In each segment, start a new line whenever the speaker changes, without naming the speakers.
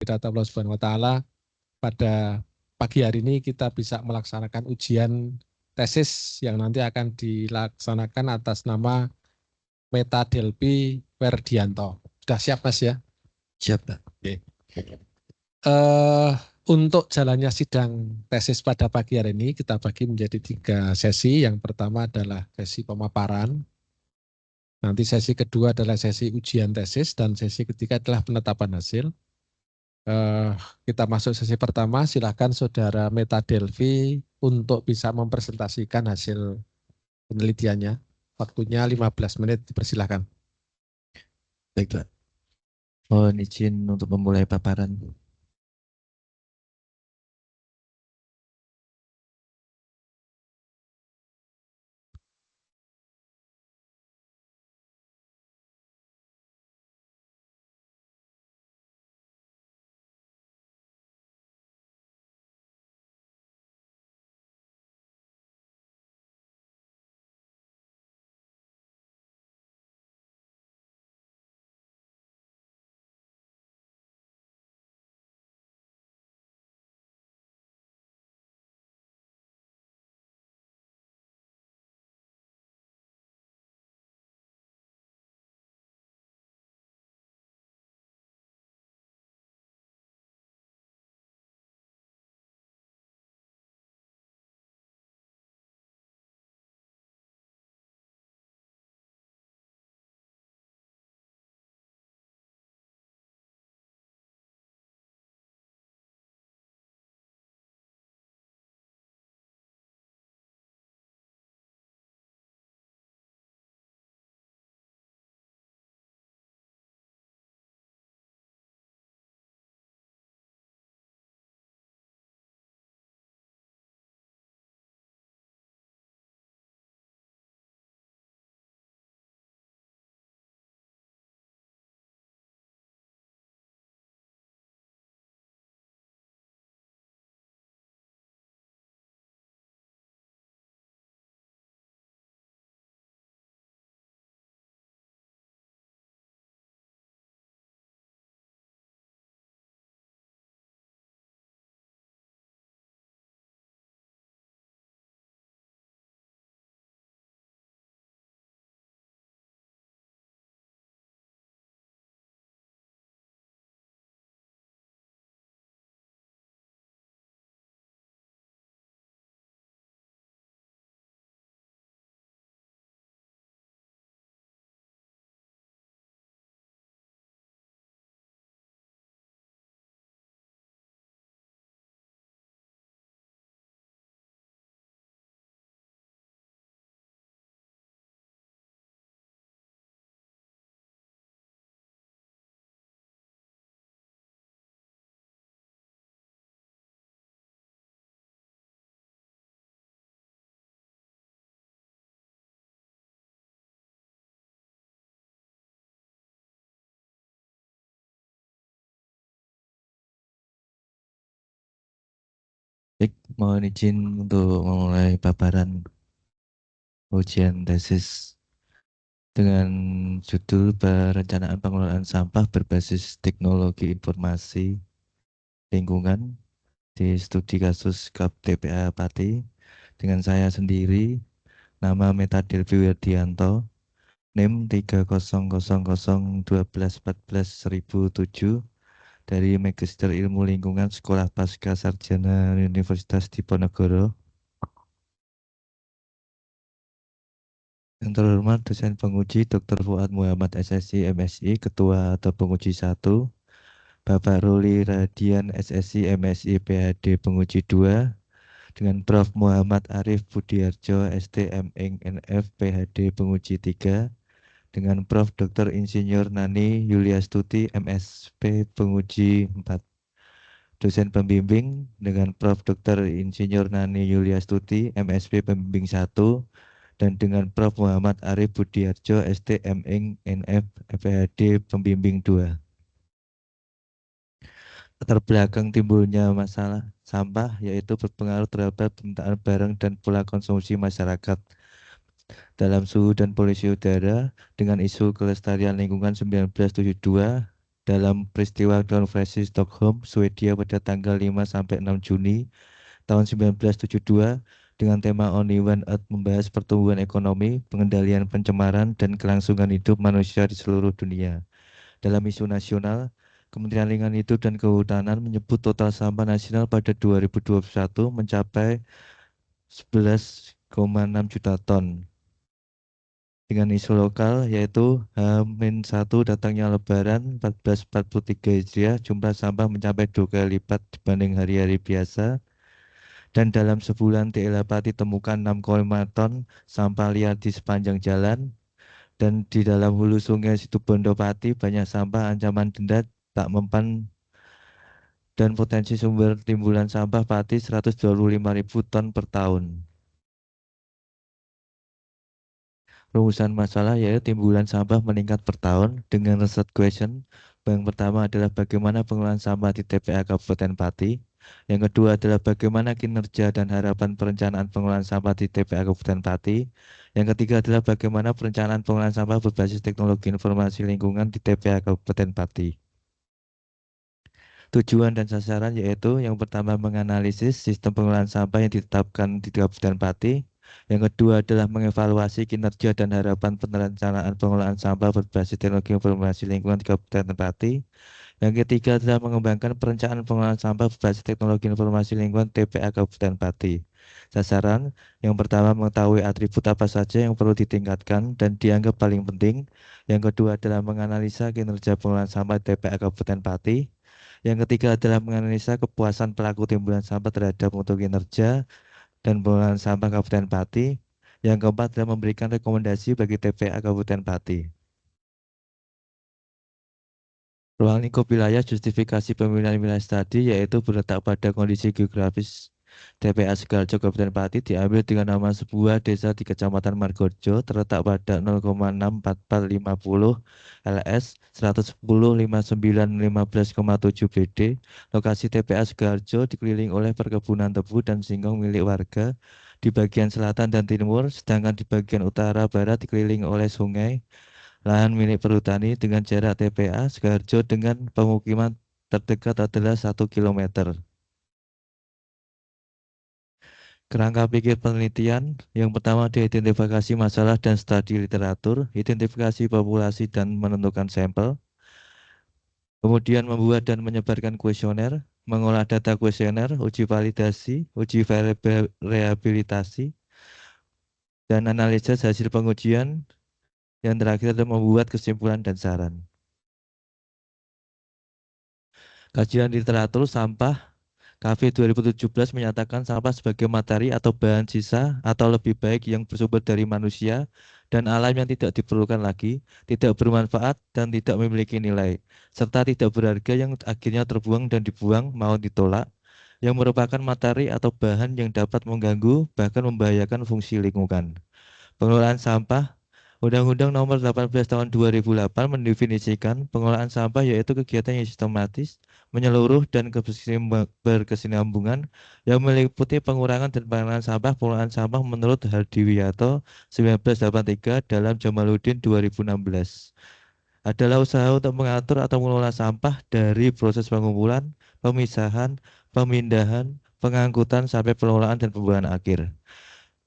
data Allah Subhanahu wa taala, pada pagi hari ini kita bisa melaksanakan ujian tesis yang nanti akan dilaksanakan atas nama Meta Delphi Werdianto. Sudah siap Mas ya?
Siap, Pak.
Oke. Untuk jalannya sidang tesis pada pagi hari ini kita bagi menjadi 3 sesi. Yang pertama adalah sesi pemaparan. Nanti sesi kedua adalah sesi ujian tesis dan sesi ketiga adalah penetapan hasil. Kita masuk sesi pertama, silakan Saudara Meta Delphi untuk bisa mempresentasikan hasil penelitiannya. Waktunya 15 menit, dipersilakan.
Baik, Pak. Mohon izin untuk memulai paparan. Baik, mohon izin untuk memulai paparan ujian tesis dengan judul Perencanaan Pengelolaan Sampah Berbasis Teknologi Informasi Lingkungan di Studi Kasus KAP TPA Pati dengan saya sendiri, nama Meta Delphi Werdianto, NIM 3000121414007 dari Magister Ilmu Lingkungan Sekolah Pasca Sarjana Universitas Diponegoro. Yang terhormat dosen penguji Dr. Fuad Muhammad SSI MSI, Ketua atau Penguji 1, Bapak Ruli Radian SSI MSI PhD Penguji 2, dengan Prof. Muhammad Arif Budiarjo STM NF PhD Penguji 3, dengan Prof. Dr. Insinyur Nani Yuliastuti MSP Penguji 4. Dosen pembimbing dengan Prof. Dr. Insinyur Nani Yuliastuti MSP Pembimbing 1, dan dengan Prof. Muhammad Arif Budiarjo STM NF PhD Pembimbing 2. Latar belakang timbulnya masalah sampah yaitu berpengaruh terhadap pemetaan barang dan pola konsumsi masyarakat dalam suhu dan polusi udara dengan isu kelestarian lingkungan 1972 dalam peristiwa konferensi Stockholm, Swedia pada tanggal 5-6 Juni tahun 1972 dengan tema Only One Earth membahas pertumbuhan ekonomi, pengendalian pencemaran, dan kelangsungan hidup manusia di seluruh dunia. Dalam isu nasional, Kementerian Lingkungan Hidup dan Kehutanan menyebut total sampah nasional pada 2021 mencapai 11,6 juta ton. Dengan isu lokal yaitu H-1 datangnya Lebaran 1443 Hijriah, jumlah sampah mencapai 2 kali lipat dibanding hari-hari biasa. Dan dalam sebulan didapati temukan 6,5 ton sampah liar di sepanjang jalan. Dan di dalam hulu sungai Situbondo Pati banyak sampah ancaman denda tak mempan dan potensi sumber timbulan sampah Pati 125.000 ton per tahun. Rumusan masalah yaitu timbulan sampah meningkat per tahun dengan research question. Yang pertama adalah bagaimana pengelolaan sampah di TPA Kabupaten Pati. Yang kedua adalah bagaimana kinerja dan harapan perencanaan pengelolaan sampah di TPA Kabupaten Pati. Yang ketiga adalah bagaimana perencanaan pengelolaan sampah berbasis teknologi informasi lingkungan di TPA Kabupaten Pati. Tujuan dan sasaran yaitu yang pertama menganalisis sistem pengelolaan sampah yang ditetapkan di Kabupaten Pati. Yang kedua adalah mengevaluasi kinerja dan harapan perencanaan pengelolaan sampah berbasis teknologi informasi lingkungan di Kabupaten Pati. Yang ketiga adalah mengembangkan perencanaan pengelolaan sampah berbasis teknologi informasi lingkungan TPA Kabupaten Pati. Sasaran yang pertama mengetahui atribut apa saja yang perlu ditingkatkan dan dianggap paling penting. Yang kedua adalah menganalisa kinerja pengelolaan sampah TPA Kabupaten Pati. Yang ketiga adalah menganalisa kepuasan pelaku timbulan sampah terhadap mutu kinerja dan pengelolaan sampah Kabupaten Pati. Yang keempat adalah memberikan rekomendasi bagi TPA Kabupaten Pati. Ruang lingkup wilayah justifikasi pemilihan wilayah tadi yaitu berletak pada kondisi geografis TPA Sidoarjo Kabupaten Pati diambil dengan nama sebuah desa di Kecamatan Margorejo terletak pada 0,64450 LS 110 59 15,7 BD. Lokasi TPA Sidoarjo dikelilingi oleh perkebunan tebu dan singkong milik warga di bagian selatan dan timur, sedangkan di bagian utara barat dikelilingi oleh sungai. Lahan milik perhutani dengan jarak TPA Sidoarjo dengan pemukiman terdekat adalah 1 km. Kerangka pikir penelitian, yang pertama adalah identifikasi masalah dan studi literatur, identifikasi populasi dan menentukan sampel, kemudian membuat dan menyebarkan kuesioner, mengolah data kuesioner, uji validasi, uji rehabilitasi, dan analisis hasil pengujian. Yang terakhir adalah membuat kesimpulan dan saran. Kajian literatur sampah KV 2017 menyatakan sampah sebagai materi atau bahan sisa atau lebih baik yang bersumber dari manusia dan alam yang tidak diperlukan lagi, tidak bermanfaat dan tidak memiliki nilai, serta tidak berharga yang akhirnya terbuang dan dibuang mau ditolak, yang merupakan materi atau bahan yang dapat mengganggu bahkan membahayakan fungsi lingkungan. Pengelolaan sampah Undang-Undang Nomor 18 Tahun 2008 mendefinisikan pengelolaan sampah yaitu kegiatan yang sistematis, menyeluruh dan berkesinambungan yang meliputi pengurangan dan pengelolaan pengelolaan sampah menurut Hardiwiyato 1983 dalam Jamaluddin 2016 adalah usaha untuk mengatur atau mengelola sampah dari proses pengumpulan, pemisahan, pemindahan, pengangkutan sampai pengelolaan dan pembuangan akhir.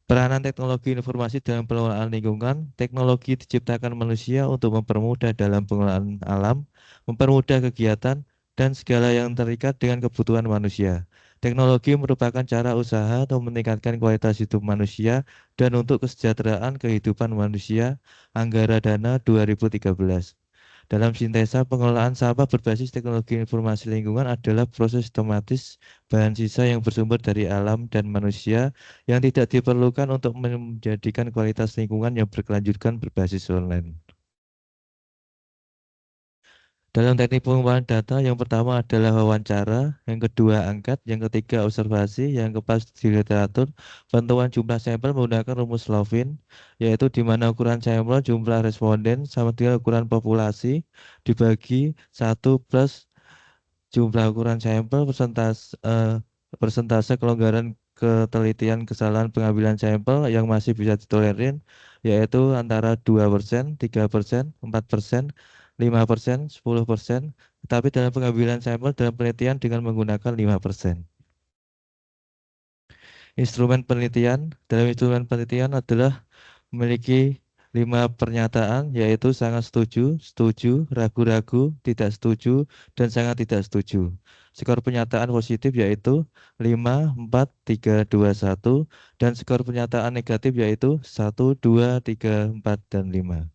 Peranan teknologi informasi dalam pengelolaan lingkungan, teknologi diciptakan manusia untuk mempermudah dalam pengelolaan alam, mempermudah kegiatan, dan segala yang terikat dengan kebutuhan manusia. Teknologi merupakan cara usaha untuk meningkatkan kualitas hidup manusia dan untuk kesejahteraan kehidupan manusia. Anggara Dana 2013. Dalam sintesa, pengelolaan sampah berbasis teknologi informasi lingkungan adalah proses sistematis bahan sisa yang bersumber dari alam dan manusia yang tidak diperlukan untuk menjadikan kualitas lingkungan yang berkelanjutan berbasis online. Dalam teknik pengumpulan data, yang pertama adalah wawancara, yang kedua angkat, yang ketiga observasi, yang keempat di literatur, penentuan jumlah sampel menggunakan rumus Lovin, yaitu di mana ukuran sampel jumlah responden sama dengan ukuran populasi dibagi 1 plus jumlah ukuran sampel persentase kelonggaran ketelitian kesalahan pengambilan sampel yang masih bisa ditolerir, yaitu antara 2%, 3%, 4%, 5%, 10%, tetapi dalam pengambilan sampel dalam penelitian dengan menggunakan 5%. Instrumen penelitian, dalam instrumen penelitian adalah memiliki 5 pernyataan, yaitu sangat setuju, setuju, ragu-ragu, tidak setuju, dan sangat tidak setuju. Skor pernyataan positif yaitu 5, 4, 3, 2, 1, dan skor pernyataan negatif yaitu 1, 2, 3, 4, dan 5.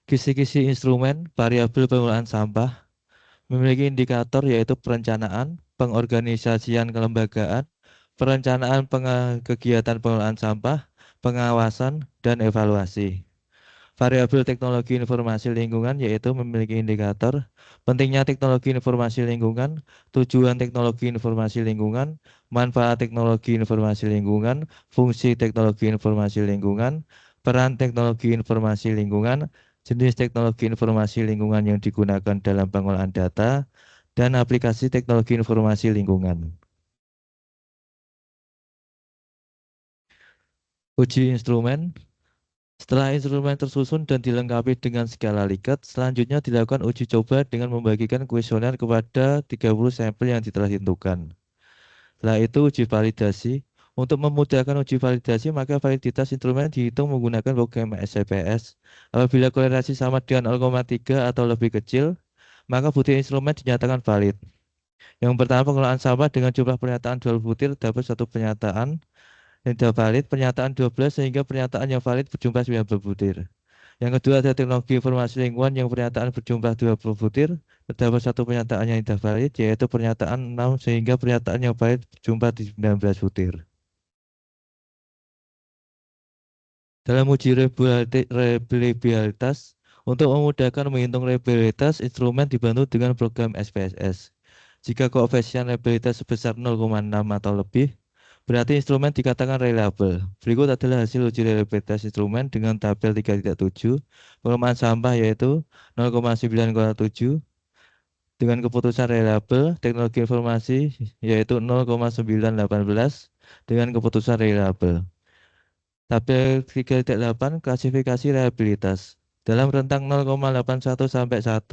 Kisi-kisi instrumen variabel pengelolaan sampah memiliki indikator yaitu perencanaan, pengorganisasian kelembagaan, perencanaan kegiatan pengelolaan sampah, pengawasan, dan evaluasi. Variabel teknologi informasi lingkungan yaitu memiliki indikator pentingnya teknologi informasi lingkungan, tujuan teknologi informasi lingkungan, manfaat teknologi informasi lingkungan, fungsi teknologi informasi lingkungan, peran teknologi informasi lingkungan, jenis teknologi informasi lingkungan yang digunakan dalam pengolahan data, dan aplikasi teknologi informasi lingkungan. Uji instrumen. Setelah instrumen tersusun dan dilengkapi dengan skala Likert, selanjutnya dilakukan uji coba dengan membagikan kuesioner kepada 30 sampel yang telah ditentukan. Setelah itu uji validasi. Untuk memudahkan uji validasi, maka validitas instrumen dihitung menggunakan program SCPS. Apabila korelasi sama dengan 0,3 atau lebih kecil, maka butir instrumen dinyatakan valid. Yang pertama, pengelolaan sampah dengan jumlah pernyataan 12 butir dapat satu pernyataan yang tidak valid, pernyataan 12 sehingga pernyataan yang valid berjumlah 90 butir. Yang kedua ada teknologi informasi lingkungan yang pernyataan berjumlah 20 butir, terdapat satu pernyataan yang tidak valid yaitu pernyataan 6 sehingga pernyataan yang valid berjumlah 19 butir. Dalam uji reliabilitas, untuk memudahkan menghitung reliabilitas, instrumen dibantu dengan program SPSS. Jika koefisien reliabilitas sebesar 0,6 atau lebih, berarti instrumen dikatakan reliable. Berikut adalah hasil uji reliabilitas instrumen dengan tabel 3.7. Pengelompokan sampah yaitu 0,9,7 dengan keputusan reliable, teknologi informasi yaitu 0,918 dengan keputusan reliable. Tabel 3.8 klasifikasi reliabilitas. Dalam rentang 0,81 sampai 1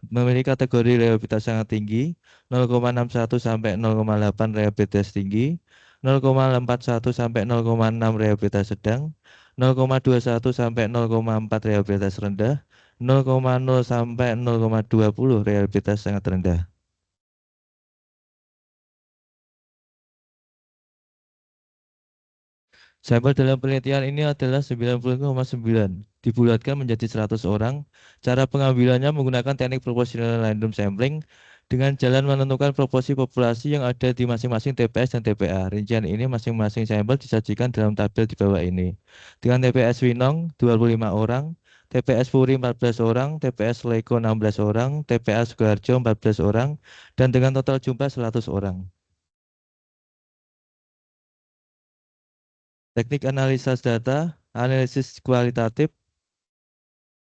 memiliki kategori reliabilitas sangat tinggi, 0,61 sampai 0,8 reliabilitas tinggi, 0,41 sampai 0,6 reliabilitas sedang, 0,21 sampai 0,4 reliabilitas rendah, 0,0 sampai 0,20 reliabilitas sangat rendah. Sampel dalam penelitian ini adalah 90,9 dibulatkan menjadi 100 orang. Cara pengambilannya menggunakan teknik proportional random sampling dengan jalan menentukan proporsi populasi yang ada di masing-masing TPS dan TPA. Rincian ini masing-masing sampel disajikan dalam tabel di bawah ini. Dengan TPS Winong 25 orang, TPS Puri 14 orang, TPS Leko 16 orang, TPA Sukoharjo 14 orang, dan dengan total jumlah 100 orang. Teknik analisis data, analisis kualitatif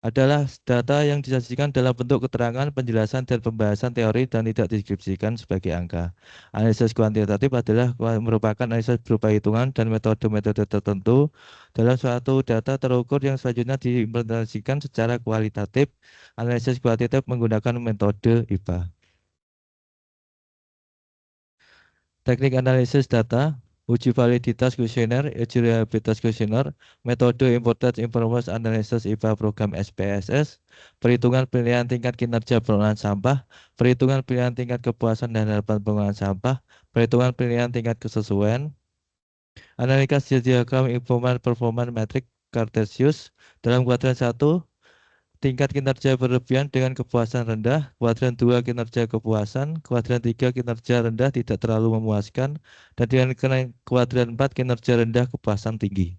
adalah data yang disajikan dalam bentuk keterangan, penjelasan, dan pembahasan teori dan tidak deskripsikan sebagai angka. Analisis kuantitatif adalah merupakan analisis berupa hitungan dan metode-metode tertentu dalam suatu data terukur yang selanjutnya diimplementasikan secara kualitatif. Analisis kualitatif menggunakan metode IPA. Teknik analisis data, uji validitas kuesioner, uji reliabilitas kuesioner, metode Important Information Analysis IPA program SPSS, perhitungan penilaian tingkat kinerja pengelolaan sampah, perhitungan penilaian tingkat kepuasan dan harapan pengelolaan sampah, perhitungan penilaian tingkat kesesuaian, analisis diagram informal performance metric Cartesius dalam kuadran 1, tingkat kinerja berlebihan dengan kepuasan rendah, kuadran 2 kinerja kepuasan, kuadran 3 kinerja rendah tidak terlalu memuaskan, dan dengan kuadran 4 kinerja rendah kepuasan tinggi.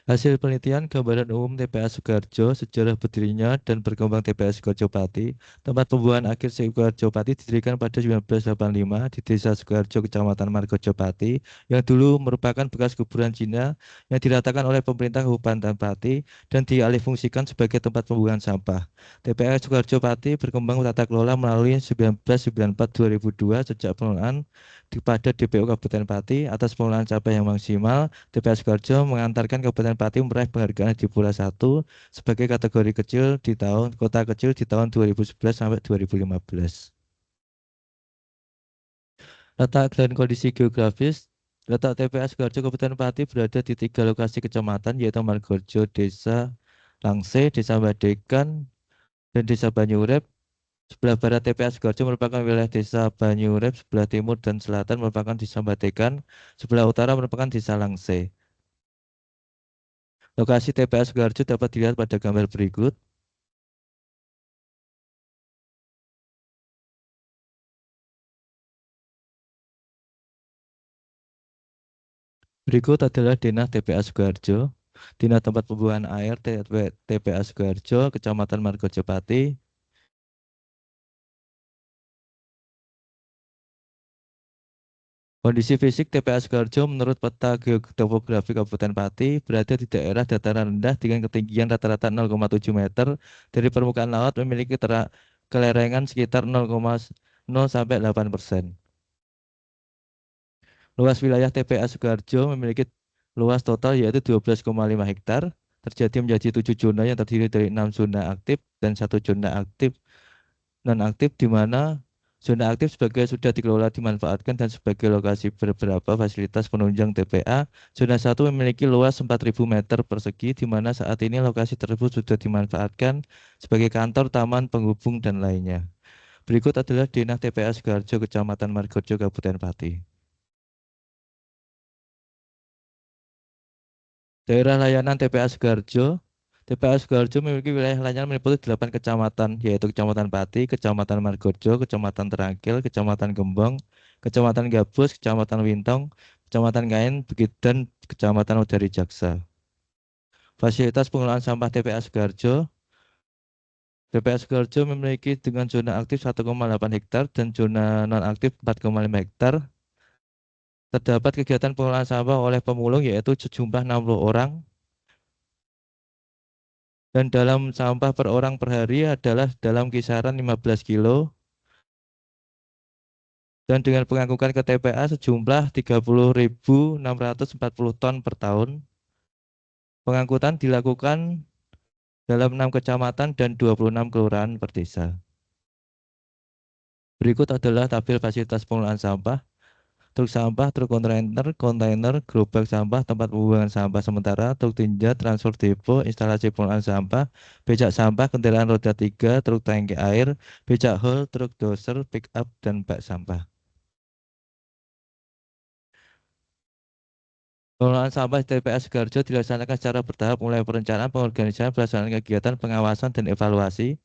Hasil penelitian gambaran umum TPA Sukoharjo, sejarah berdirinya dan berkembang TPA Sukoharjo Pati. Tempat pembuangan akhir Sukoharjo Pati didirikan pada 1985 di Desa Sukoharjo, Kecamatan Margojo Pati, yang dulu merupakan bekas kuburan Cina yang diratakan oleh pemerintah Kabupaten Pati dan dialihfungsikan sebagai tempat pembuangan sampah. TPA Sukoharjo Pati berkembang tata kelola melalui 1994-2002 sejak pengelolaan kepada DPO Kabupaten Pati atas pengelolaan sampah yang maksimal. TPA Sukoharjo mengantarkan Kabupaten Pati meraih penghargaan di Pula 1 sebagai kategori kecil di tahun kota kecil di tahun 2011 sampai 2015. Letak dan kondisi geografis, letak TPA Sukoharjo Kabupaten Pati berada di 3 lokasi kecamatan yaitu Margorejo, Desa Langse, Desa Badekan, dan Desa Banyurep. Sebelah barat TPA Sukoharjo merupakan wilayah Desa Banyurep, sebelah timur dan selatan merupakan Desa Badekan, sebelah utara merupakan Desa Langse. Lokasi TPA Sukoharjo dapat dilihat pada gambar berikut. Berikut adalah denah TPA Sukoharjo, denah tempat pembuangan air TPA Sukoharjo, Kecamatan Margorejo Pati. Kondisi fisik TPA Sukoharjo menurut peta geotopografi Kabupaten Pati berada di daerah dataran rendah dengan ketinggian rata-rata 0,7 meter dari permukaan laut, memiliki kelerengan sekitar 0,0 sampai 8%. Luas wilayah TPA Sukoharjo memiliki luas total yaitu 12,5 hektar, terjadi menjadi 7 zona yang terdiri dari 6 zona aktif dan 1 zona aktif non-aktif, di mana zona aktif sebagai sudah dikelola dimanfaatkan dan sebagai lokasi beberapa fasilitas penunjang TPA. Zona 1 memiliki luas 4.000 meter persegi, di mana saat ini lokasi tersebut sudah dimanfaatkan sebagai kantor, taman, penghubung, dan lainnya. Berikut adalah denah TPA Sukoharjo, Kecamatan Margorejo, Kabupaten Pati. Daerah layanan TPA Sukoharjo. TPA Sukoharjo memiliki wilayah layanan meliputi 8 kecamatan, yaitu Kecamatan Pati, Kecamatan Margorejo, Kecamatan Terangkil, Kecamatan Gembong, Kecamatan Gabus, Kecamatan Wintong, Kecamatan Kain, dan Kecamatan Udari Jaksa. Fasilitas pengelolaan sampah TPA Sukoharjo. TPA Sukoharjo memiliki dengan zona aktif 1,8 hektar dan zona non-aktif 4,5 hektar. Terdapat kegiatan pengelolaan sampah oleh pemulung yaitu sejumlah 60 orang. Dan dalam sampah per orang per hari adalah dalam kisaran 15 kilo. Dan dengan pengangkutan ke TPA sejumlah 30.640 ton per tahun. Pengangkutan dilakukan dalam 6 kecamatan dan 26 kelurahan per desa. Berikut adalah tabel fasilitas pengelolaan sampah. Truk sampah, truk kontainer, gerobak sampah, tempat pembuangan sampah sementara, truk tinja, transfer depo, instalasi pengelolaan sampah, becak sampah, kendaraan roda 3, truk tangki air, becak hol, truk doser, pick up, dan bak sampah. Pengelolaan sampah di TPA Sukoharjo dilaksanakan secara bertahap mulai perencanaan, pengorganisasian, pelaksanaan kegiatan, pengawasan, dan evaluasi.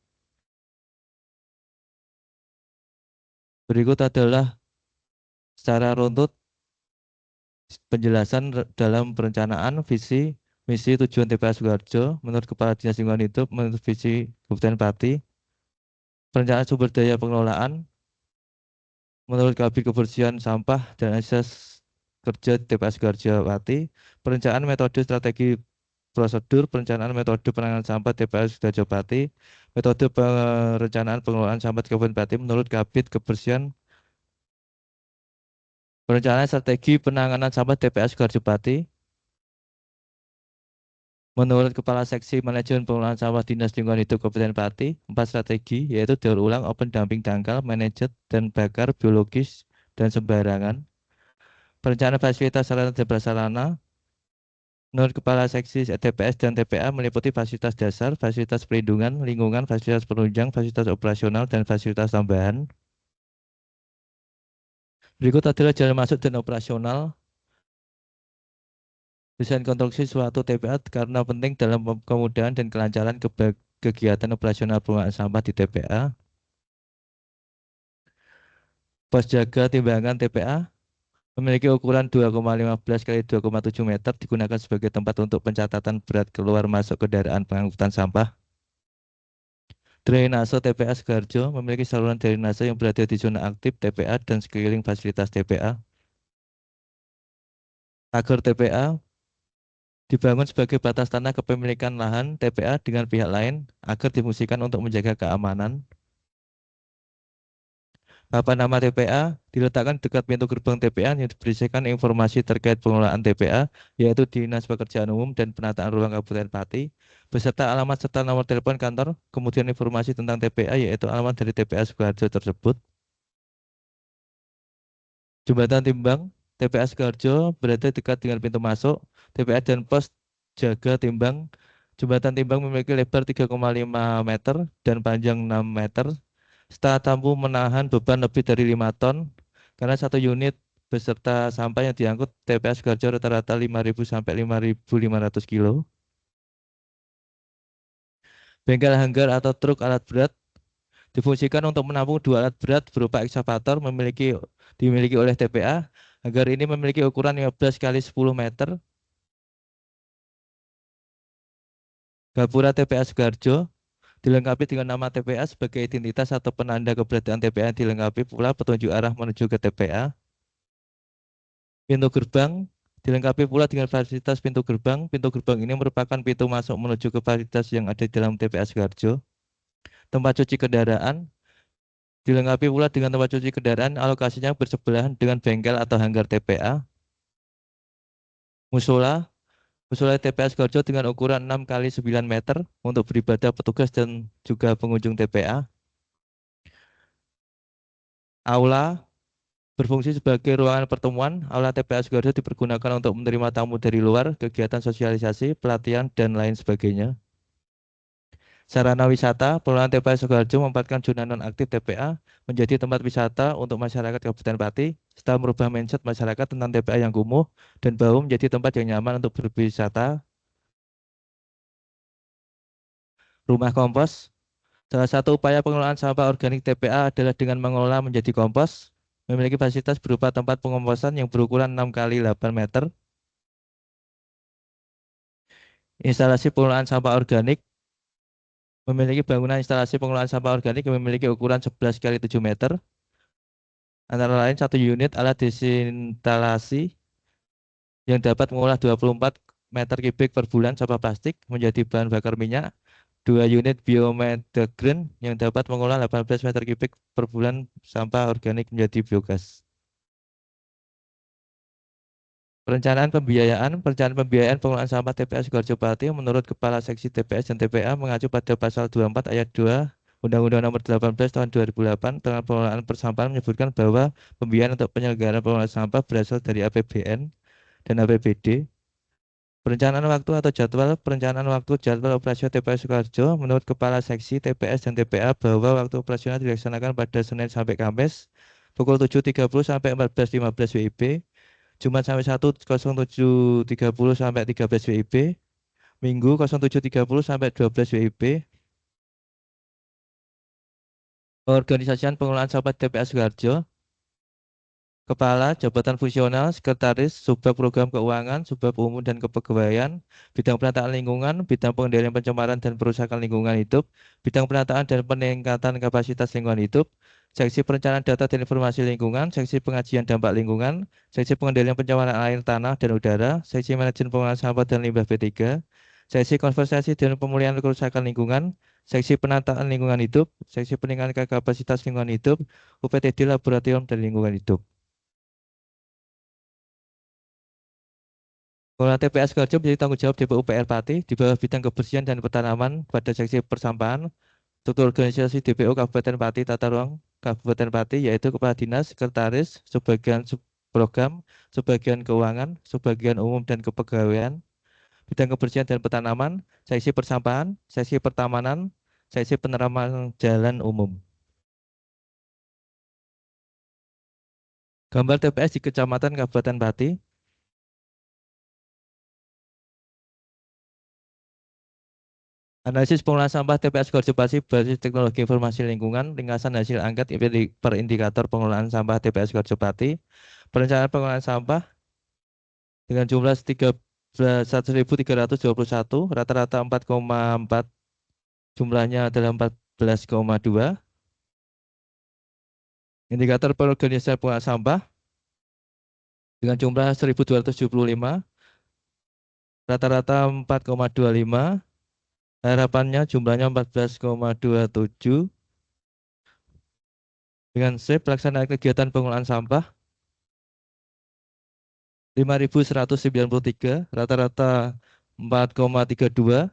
Berikut adalah secara runtut penjelasan dalam perencanaan, visi, misi, tujuan TPA Sukoharjo menurut Kepala Dinas Lingkungan Hidup, menurut visi Kabupaten Pati. Perencanaan sumber daya pengelolaan menurut Kabin Kebersihan Sampah dan Akses Kerja TPA Sukoharjo Pati. Perencanaan metode strategi prosedur perencanaan metode penanganan sampah TPA Sukoharjo Pati. Metode perencanaan pengelolaan sampah Kabupaten Pati menurut Kabin Kebersihan. Perencanaan strategi penanganan sampah TPA Sukoharjo Pati menurut Kepala Seksi Manajemen Pengelolaan Sampah Dinas Lingkungan Hidup Kabupaten Pati. 4 strategi yaitu daur ulang, open dumping dangkal, managed dan bakar biologis dan sembarangan. Perencanaan fasilitas sarana dan prasarana menurut Kepala Seksi TPS dan TPA meliputi fasilitas dasar, fasilitas perlindungan lingkungan, fasilitas penunjang, fasilitas operasional, dan fasilitas tambahan. Berikut adalah jalan masuk dan operasional. Desain konstruksi suatu TPA karena penting dalam kemudahan dan kelancaran kegiatan operasional pengelolaan sampah di TPA. Pos jaga timbangan TPA memiliki ukuran 2,15 x 2,7 meter, digunakan sebagai tempat untuk pencatatan berat keluar masuk kendaraan pengangkutan sampah. Drainase TPA Sukoharjo memiliki saluran drainase yang berada di zona aktif TPA dan sekeliling fasilitas TPA. Pagar TPA dibangun sebagai batas tanah kepemilikan lahan TPA dengan pihak lain agar difungsikan untuk menjaga keamanan. Papan nama TPA diletakkan dekat pintu gerbang TPA yang berisikan informasi terkait pengelolaan TPA, yaitu Dinas Pekerjaan Umum dan Penataan Ruang Kabupaten Pati, beserta alamat serta nomor telepon kantor, kemudian informasi tentang TPA, yaitu alamat dari TPA Sukoharjo tersebut. Jembatan timbang TPA Sukoharjo berada dekat dengan pintu masuk TPA dan pos jaga timbang. Jembatan timbang memiliki lebar 3,5 meter dan panjang 6 meter. Setelah mampu menahan beban lebih dari 5 ton, karena satu unit beserta sampah yang diangkut TPA Sukoharjo rata-rata 5.000 sampai 5.500 kilo. Bengkel hanggar atau truk alat berat difungsikan untuk menampung dua alat berat berupa ekskavator dimiliki oleh TPA. Hanggar ini memiliki ukuran 15 kali 10 meter. Gapura TPA Sukoharjo dilengkapi dengan nama TPA sebagai identitas atau penanda keberadaan TPA, dilengkapi pula petunjuk arah menuju ke TPA. Pintu gerbang dilengkapi pula dengan fasilitas pintu gerbang. Pintu gerbang ini merupakan pintu masuk menuju ke fasilitas yang ada di dalam TPA Sukoharjo. Tempat cuci kendaraan dilengkapi pula dengan tempat cuci kendaraan, alokasinya bersebelahan dengan bengkel atau hanggar TPA. Musola TPA Sukoharjo dengan ukuran 6 kali 9 meter untuk beribadah petugas dan juga pengunjung TPA. Aula berfungsi sebagai ruangan pertemuan. Aula TPA Sukoharjo dipergunakan untuk menerima tamu dari luar, kegiatan sosialisasi, pelatihan, dan lain sebagainya. Sarana wisata, pengelolaan TPA Sukoharjo memanfaatkan zona nonaktif TPA menjadi tempat wisata untuk masyarakat Kabupaten Pati, setelah merubah mindset masyarakat tentang TPA yang kumuh dan bau menjadi tempat yang nyaman untuk berwisata. Rumah kompos, salah satu upaya pengelolaan sampah organik TPA adalah dengan mengelola menjadi kompos, memiliki fasilitas berupa tempat pengomposan yang berukuran 6 kali 8 meter, instalasi pengelolaan sampah organik, memiliki bangunan instalasi pengelolaan sampah organik yang memiliki ukuran 11 kali 7 meter, antara lain satu unit alat desinstalasi yang dapat mengolah 24 meter kubik per bulan sampah plastik menjadi bahan bakar minyak, 2 unit biomethane yang dapat mengolah 18 meter kubik per bulan sampah organik menjadi biogas. Perencanaan pembiayaan pengelolaan sampah TPA Sukoharjo Pati menurut Kepala Seksi TPS dan TPA mengacu pada pasal 24 ayat 2 Undang-Undang Nomor 18 Tahun 2008 tentang pengelolaan persampahan menyebutkan bahwa pembiayaan untuk penyelenggaraan pengelolaan sampah berasal dari APBN dan APBD. Perencanaan waktu jadwal operasional TPA Sukoharjo menurut Kepala Seksi TPS dan TPA bahwa waktu operasional dilaksanakan pada Senin sampai Kamis pukul 7.30 sampai 14.15 WIB, Jumat sampai Sabtu 07.30 sampai 13 WIB, Minggu 07.30 sampai 12 WIB. Pengorganisasian pengelolaan sampah TPA Sukoharjo, Kepala, Jabatan Fungsional, Sekretaris, Subbab Program Keuangan, Subbab Umum dan Kepegawaian, Bidang Penataan Lingkungan, Bidang Pengendalian Pencemaran dan Perusakan Lingkungan Hidup, Bidang Penataan dan Peningkatan Kapasitas Lingkungan Hidup, Seksi Perencanaan Data dan Informasi Lingkungan, Seksi Pengajian Dampak Lingkungan, Seksi Pengendalian Pencemaran Air, Tanah, dan Udara, Seksi Manajemen Pengelolaan Sampah dan Limbah B3, Seksi Konservasi dan Pemulihan Kerusakan Lingkungan, Seksi Penataan Lingkungan Hidup, Seksi Peningkatan Kapasitas Lingkungan Hidup, UPTD Laboratorium dan Lingkungan Hidup. Pengelolaan TPA Sukoharjo menjadi tanggung jawab DPU PR Pati di bawah bidang kebersihan dan petanaman pada seksi persampahan. Struktur organisasi DPU Kabupaten Pati Tata Ruang Kabupaten Pati yaitu Kepala Dinas, Sekretaris, Sebagian Program, Sebagian Keuangan, Sebagian Umum dan Kepegawaian, Bidang Kebersihan dan Petanaman, Seksi Persampahan, Seksi Pertamanan, Seksi Peneraman Jalan Umum. Gambar TPS di Kecamatan Kabupaten Pati. Analisis pengelolaan sampah TPA Sukoharjo Pati berbasis teknologi informasi lingkungan, ringkasan hasil angket per indikator pengelolaan sampah TPA Sukoharjo Pati, perencanaan pengelolaan sampah dengan jumlah 1.321, rata-rata 4,4, jumlahnya adalah 14,2. Indikator pengorganisasian pengelolaan sampah dengan jumlah 1.275, rata-rata 4,25, harapannya jumlahnya 14,27. Dengan C, pelaksanaan kegiatan pengelolaan sampah 5.193, rata-rata 4,32,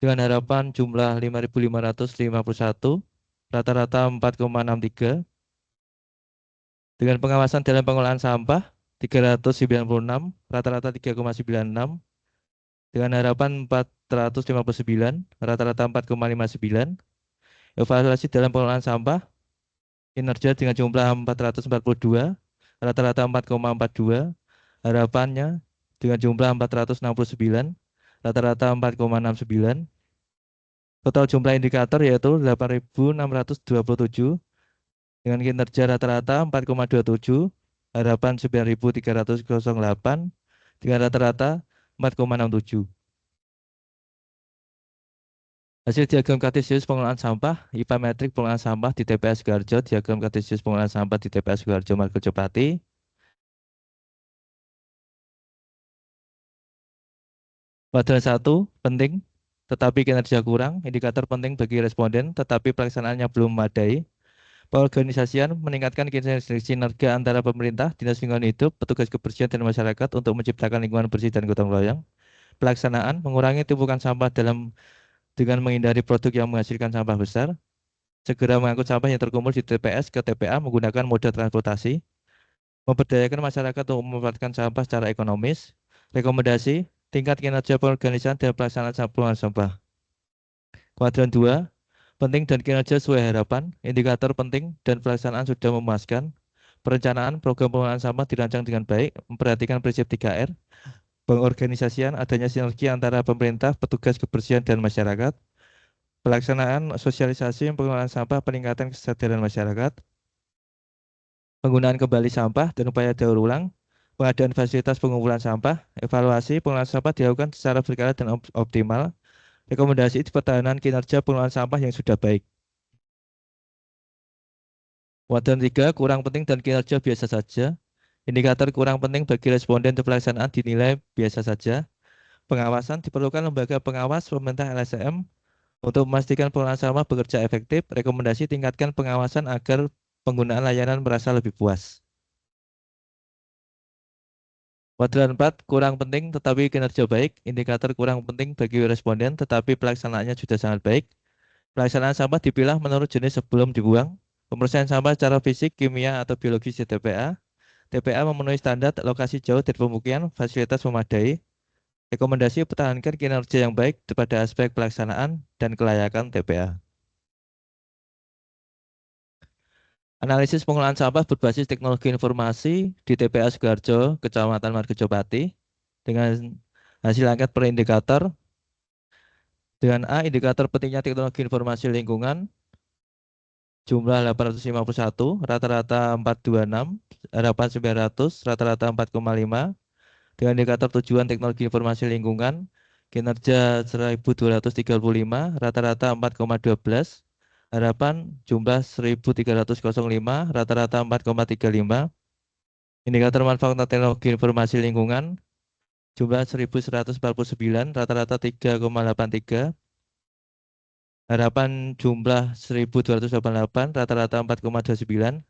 dengan harapan jumlah 5.551, rata-rata 4,63. Dengan pengawasan dalam pengelolaan sampah 396, rata-rata 3,96. Dengan harapan 459, rata-rata 4,59. Evaluasi dalam pengelolaan sampah, kinerja dengan jumlah 442, rata-rata 4,42. Harapannya dengan jumlah 469, rata-rata 4,69. Total jumlah indikator yaitu 8.627, dengan kinerja rata-rata 4,27, harapan 9.308, dengan rata-rata 4,67. Hasil diagram kartesius pengelolaan sampah, IPA metrik pengelolaan sampah di TPS Sukoharjo, diagram kartesius pengelolaan sampah di TPS Sukoharjo Margojopati. Kuadran 1, penting, tetapi kinerja kurang, indikator penting bagi responden, tetapi pelaksanaannya belum memadai. Pengorganisasian meningkatkan sinergi antara pemerintah, dinas lingkungan hidup, petugas kebersihan dan masyarakat untuk menciptakan lingkungan bersih dan gotong royong. Pelaksanaan mengurangi tumpukan sampah dengan menghindari produk yang menghasilkan sampah besar. Segera mengangkut sampah yang terkumpul di TPS ke TPA menggunakan moda transportasi. Memberdayakan masyarakat untuk memanfaatkan sampah secara ekonomis. Rekomendasi, tingkat kinerja pengorganisasian dan pelaksanaan pengelolaan sampah. Kuadran 2, penting dan kinerja sesuai harapan, indikator penting dan pelaksanaan sudah memuaskan. Perencanaan program pengelolaan sampah dirancang dengan baik, memperhatikan prinsip 3R. Pengorganisasian adanya sinergi antara pemerintah, petugas kebersihan dan masyarakat. Pelaksanaan sosialisasi pengelolaan sampah, peningkatan kesadaran masyarakat. Penggunaan kembali sampah dan upaya daur ulang. Pengadaan fasilitas pengumpulan sampah. Evaluasi pengelolaan sampah dilakukan secara berkala dan optimal. Rekomendasi pertahanan kinerja pengelolaan sampah yang sudah baik. Kuadran 3, kurang penting dan kinerja biasa saja. Indikator kurang penting bagi responden untuk pelaksanaan dinilai biasa saja. Pengawasan diperlukan lembaga pengawas pemerintah LSM untuk memastikan pengelolaan sampah bekerja efektif. Rekomendasi tingkatkan pengawasan agar penggunaan layanan merasa lebih puas. Kuadran 4, kurang penting tetapi kinerja baik. Indikator kurang penting bagi responden tetapi pelaksanaannya sudah sangat baik. Pelaksanaan sampah dipilah menurut jenis sebelum dibuang. Pemrosesan sampah secara fisik, kimia, atau biologis di TPA. TPA memenuhi standar lokasi jauh dari pemukiman, fasilitas memadai. Rekomendasi pertahankan kinerja yang baik pada aspek pelaksanaan dan kelayakan TPA. Analisis pengelolaan sampah berbasis teknologi informasi di TPA Sukoharjo, Kecamatan Margojopati, dengan hasil angket per indikator. Dengan A, indikator pentingnya teknologi informasi lingkungan, jumlah 851, rata-rata 426, harapan 900, rata-rata 4,5. Dengan indikator tujuan teknologi informasi lingkungan, kinerja 1.235, rata-rata 4,12. Harapan jumlah 1.305, rata-rata 4,35. Indikator manfaat teknologi informasi lingkungan, jumlah 1.149, rata-rata 3,83. Harapan jumlah 1.288, rata-rata 4,29.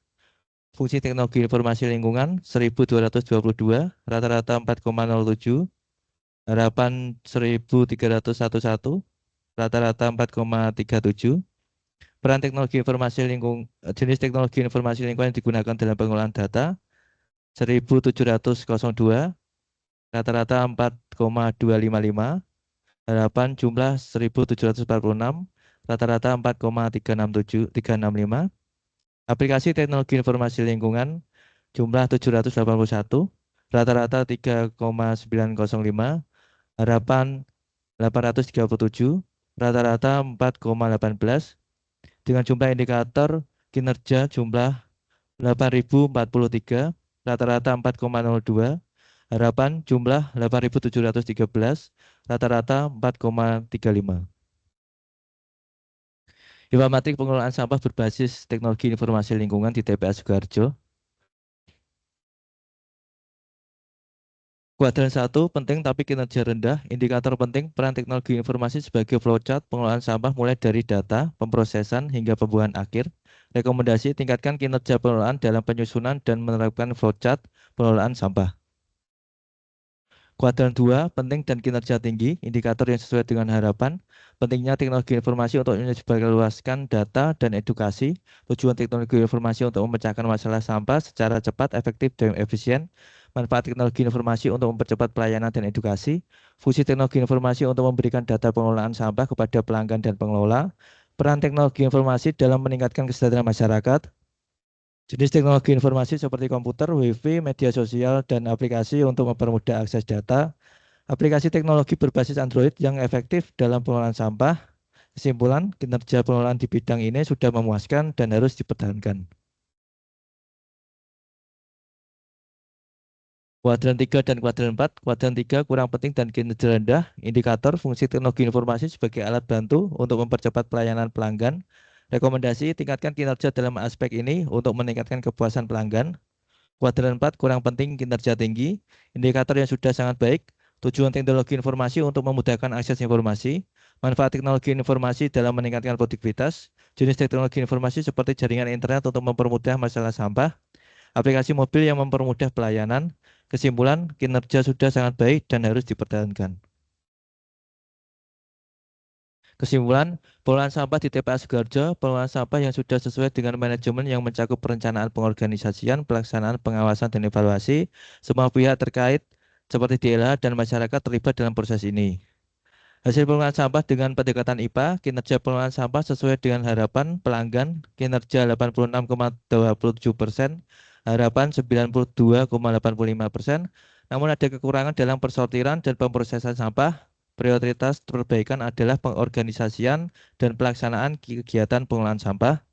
Fungsi teknologi informasi lingkungan 1.222, rata-rata 4,07. Harapan 1.311, rata-rata 4,37. Peran teknologi informasi lingkungan, jenis teknologi informasi lingkungan yang digunakan dalam pengolahan data 1.702, rata-rata 4,255. Harapan jumlah 1.746, rata-rata 4,365. Aplikasi teknologi informasi lingkungan jumlah 781, rata-rata 3,905. Harapan 837, rata-rata 4,18. Dengan jumlah indikator kinerja jumlah 8.043, rata-rata 4,02. Harapan jumlah 8.713, rata-rata 4,35. IPA metrik pengelolaan sampah berbasis teknologi informasi lingkungan di TPA Sukoharjo. Kuadran 1, penting tapi kinerja rendah. Indikator penting peran teknologi informasi sebagai flowchart pengelolaan sampah mulai dari data, pemrosesan hingga pembuangan akhir. Rekomendasi, tingkatkan kinerja pengelolaan dalam penyusunan dan menerapkan flowchart pengelolaan sampah. Kuadran 2, penting dan kinerja tinggi, indikator yang sesuai dengan harapan. Pentingnya teknologi informasi untuk menyebarluaskan data dan edukasi. Tujuan teknologi informasi untuk memecahkan masalah sampah secara cepat, efektif, dan efisien. Manfaat teknologi informasi untuk mempercepat pelayanan dan edukasi. Fungsi teknologi informasi untuk memberikan data pengelolaan sampah kepada pelanggan dan pengelola. Peran teknologi informasi dalam meningkatkan kesejahteraan masyarakat. Jenis teknologi informasi seperti komputer, Wi-Fi, media sosial, dan aplikasi untuk mempermudah akses data. Aplikasi teknologi berbasis Android yang efektif dalam pengelolaan sampah. Kesimpulan, kinerja pengelolaan di bidang ini sudah memuaskan dan harus dipertahankan. Kuadran 3 dan kuadran 4. Kuadran 3 kurang penting dan kinerja rendah. Indikator fungsi teknologi informasi sebagai alat bantu untuk mempercepat pelayanan pelanggan. Rekomendasi, tingkatkan kinerja dalam aspek ini untuk meningkatkan kepuasan pelanggan. Kuadran 4 kurang penting, kinerja tinggi. Indikator yang sudah sangat baik. Tujuan teknologi informasi untuk memudahkan akses informasi. Manfaat teknologi informasi dalam meningkatkan produktivitas. Jenis teknologi informasi seperti jaringan internet untuk mempermudah masalah sampah. Aplikasi mobil yang mempermudah pelayanan. Kesimpulan, kinerja sudah sangat baik dan harus dipertahankan. Kesimpulan, pengelolaan sampah di TPA Sukoharjo, pengelolaan sampah yang sudah sesuai dengan manajemen yang mencakup perencanaan pengorganisasian, pelaksanaan pengawasan dan evaluasi. Semua pihak terkait seperti DLH dan masyarakat terlibat dalam proses ini. Hasil pengelolaan sampah dengan pendekatan IPA, kinerja pengelolaan sampah sesuai dengan harapan pelanggan, kinerja 86,27%, harapan 92,85%, namun ada kekurangan dalam persortiran dan pemrosesan sampah. Prioritas perbaikan adalah pengorganisasian dan pelaksanaan kegiatan pengelolaan sampah.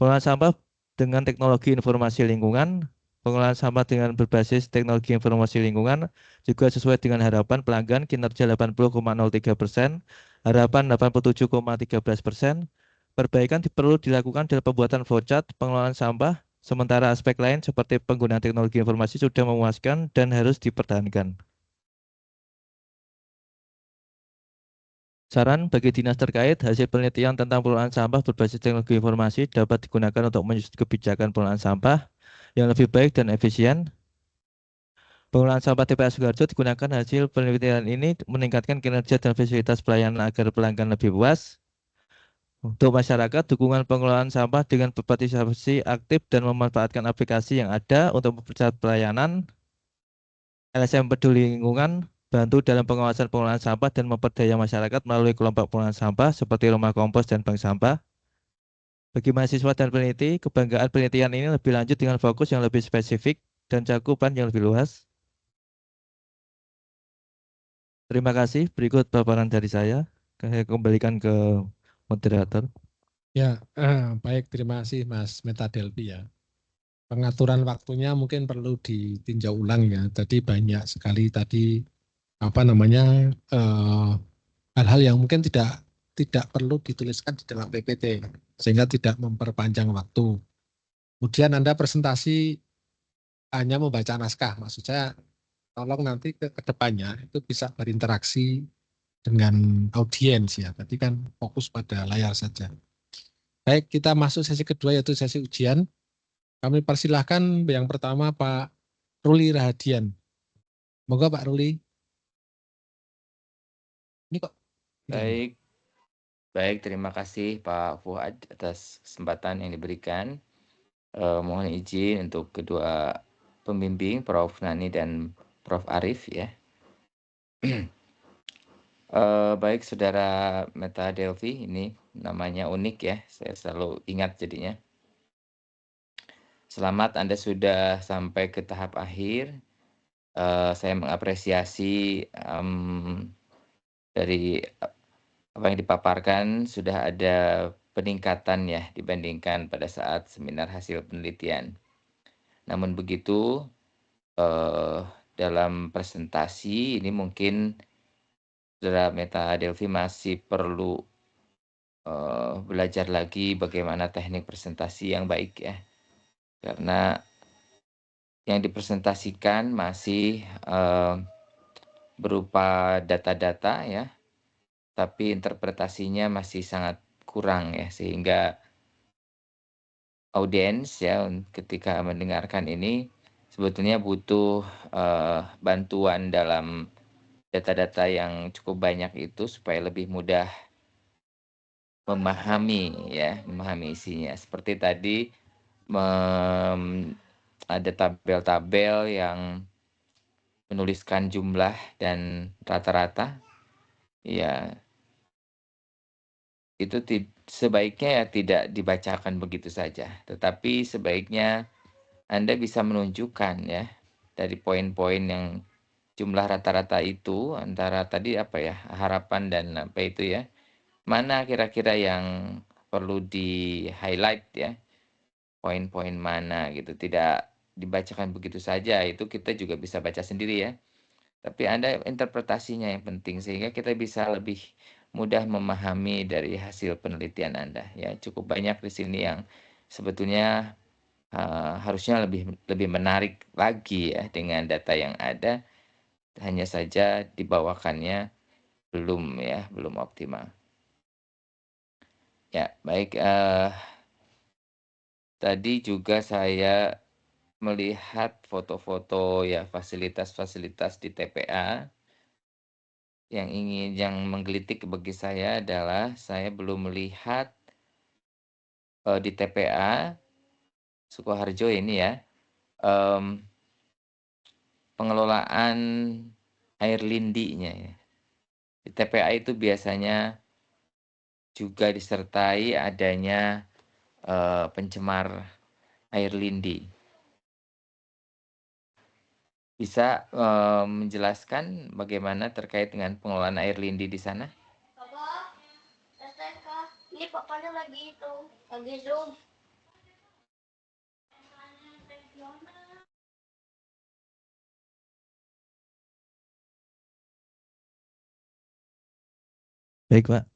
Pengelolaan sampah dengan teknologi informasi lingkungan, pengelolaan sampah dengan berbasis teknologi informasi lingkungan juga sesuai dengan harapan pelanggan, kinerja 80,03%, harapan 87,13%. Perbaikan perlu dilakukan dalam pembuatan flowchart pengelolaan sampah, sementara aspek lain seperti penggunaan teknologi informasi sudah memuaskan dan harus dipertahankan. Saran bagi dinas terkait, hasil penelitian tentang pengelolaan sampah berbasis teknologi informasi dapat digunakan untuk menyusun kebijakan pengelolaan sampah yang lebih baik dan efisien. Pengelolaan sampah TPA Sukoharjo digunakan hasil penelitian ini meningkatkan kinerja dan fasilitas pelayanan agar pelanggan lebih puas. Untuk masyarakat, dukungan pengelolaan sampah dengan berpartisipasi aktif dan memanfaatkan aplikasi yang ada untuk mempercepat pelayanan. LSM Peduli Lingkungan bantu dalam pengawasan pengelolaan sampah dan memperdaya masyarakat melalui kelompok pengelolaan sampah seperti rumah kompos dan bank sampah. Bagi mahasiswa dan peneliti, kebanggaan penelitian ini lebih lanjut dengan fokus yang lebih spesifik dan cakupan yang lebih luas. Terima kasih. Berikut paparan dari saya. Saya kembalikan ke moderator.
Ya, baik, terima kasih Mas Metadelphi ya. Pengaturan waktunya mungkin perlu ditinjau ulang ya. Tadi banyak sekali tadi hal-hal yang mungkin tidak perlu dituliskan di dalam PPT sehingga tidak memperpanjang waktu. Kemudian Anda presentasi hanya membaca naskah, maksud saya tolong nanti ke depannya itu bisa berinteraksi dengan audiens ya. Tadi kan fokus pada layar saja. Baik, kita masuk sesi kedua yaitu sesi ujian. Kami persilahkan yang pertama Pak Ruli Rahadian. Moga Pak Ruli. Ini kok.
Baik, terima kasih Pak Fuad atas kesempatan yang diberikan. Mohon izin untuk kedua pembimbing, Prof. Nani dan Prof. Arif ya. Baik, Saudara Metadelphi, ini namanya unik ya, saya selalu ingat jadinya. Selamat Anda sudah sampai ke tahap akhir. Saya mengapresiasi dari apa yang dipaparkan sudah ada peningkatan ya dibandingkan pada saat seminar hasil penelitian. Namun begitu, dalam presentasi ini mungkin Saudara Metadelphi masih perlu belajar lagi bagaimana teknik presentasi yang baik ya. Karena yang dipresentasikan masih berupa data-data ya, tapi interpretasinya masih sangat kurang ya, sehingga audiens ya ketika mendengarkan ini sebetulnya butuh bantuan dalam data-data yang cukup banyak itu supaya lebih mudah memahami isinya. Seperti tadi ada tabel-tabel yang menuliskan jumlah dan rata-rata, ya itu sebaiknya ya tidak dibacakan begitu saja, tetapi sebaiknya Anda bisa menunjukkan ya dari poin-poin yang jumlah rata-rata itu antara tadi harapan dan apa itu ya, mana kira-kira yang perlu di-highlight ya, poin-poin mana gitu, tidak dibacakan begitu saja, itu kita juga bisa baca sendiri ya. Tapi Anda interpretasinya yang penting sehingga kita bisa lebih mudah memahami dari hasil penelitian Anda ya. Cukup banyak di sini yang sebetulnya harusnya lebih menarik lagi ya dengan data yang ada, hanya saja dibawakannya belum optimal. Ya, baik, tadi juga saya melihat foto-foto ya fasilitas-fasilitas di TPA. Yang menggelitik bagi saya adalah saya belum melihat di TPA Sukoharjo ini ya, pengelolaan air lindinya ya. Di TPA itu biasanya juga disertai adanya pencemar air lindi. Bisa menjelaskan bagaimana terkait dengan pengelolaan air lindi di sana?
Papa, STK. Ini papanya lagi Zoom.
Baik, Pak.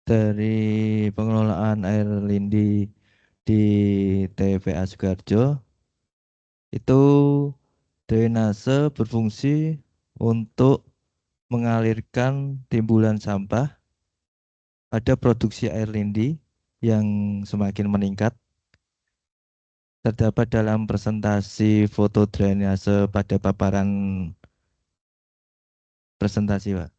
Dari pengelolaan air lindi di TPA Sukoharjo itu drainase berfungsi untuk mengalirkan timbulan sampah, ada produksi air lindi yang semakin meningkat. Terdapat dalam presentasi foto drainase pada paparan presentasi, Pak.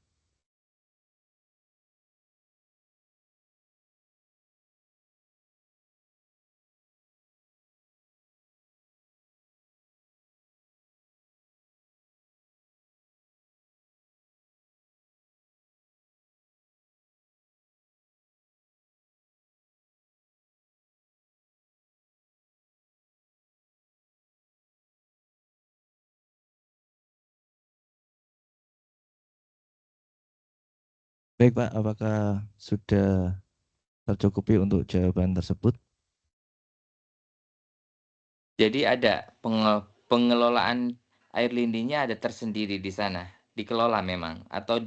Baik, Pak, apakah sudah tercukupi untuk jawaban tersebut?
Jadi ada pengelolaan air lindinya ada tersendiri di sana, dikelola memang atau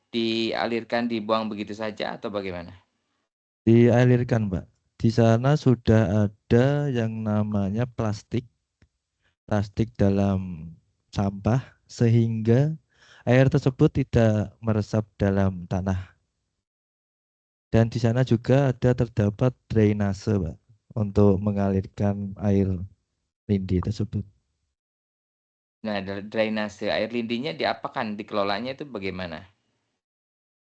dialirkan dibuang begitu saja atau bagaimana?
Dialirkan, Pak. Di sana sudah ada yang namanya plastik dalam sampah sehingga air tersebut tidak meresap dalam tanah. Dan di sana juga terdapat drainase, Pak, untuk mengalirkan air lindi tersebut.
Nah, drainase air lindinya diapakan? Dikelolanya itu bagaimana?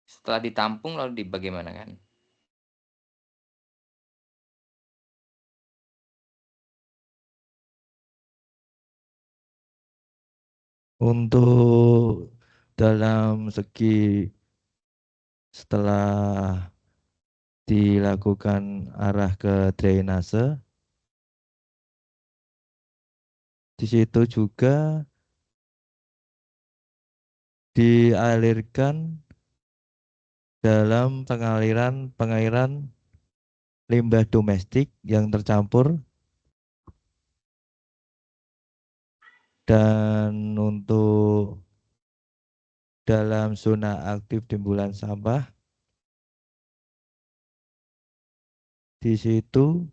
Setelah ditampung lalu bagaimana kan?
Untuk dalam segi setelah dilakukan arah ke drainase, di situ juga dialirkan dalam pengairan limbah domestik yang tercampur, dan untuk dalam zona aktif timbulan sampah di situ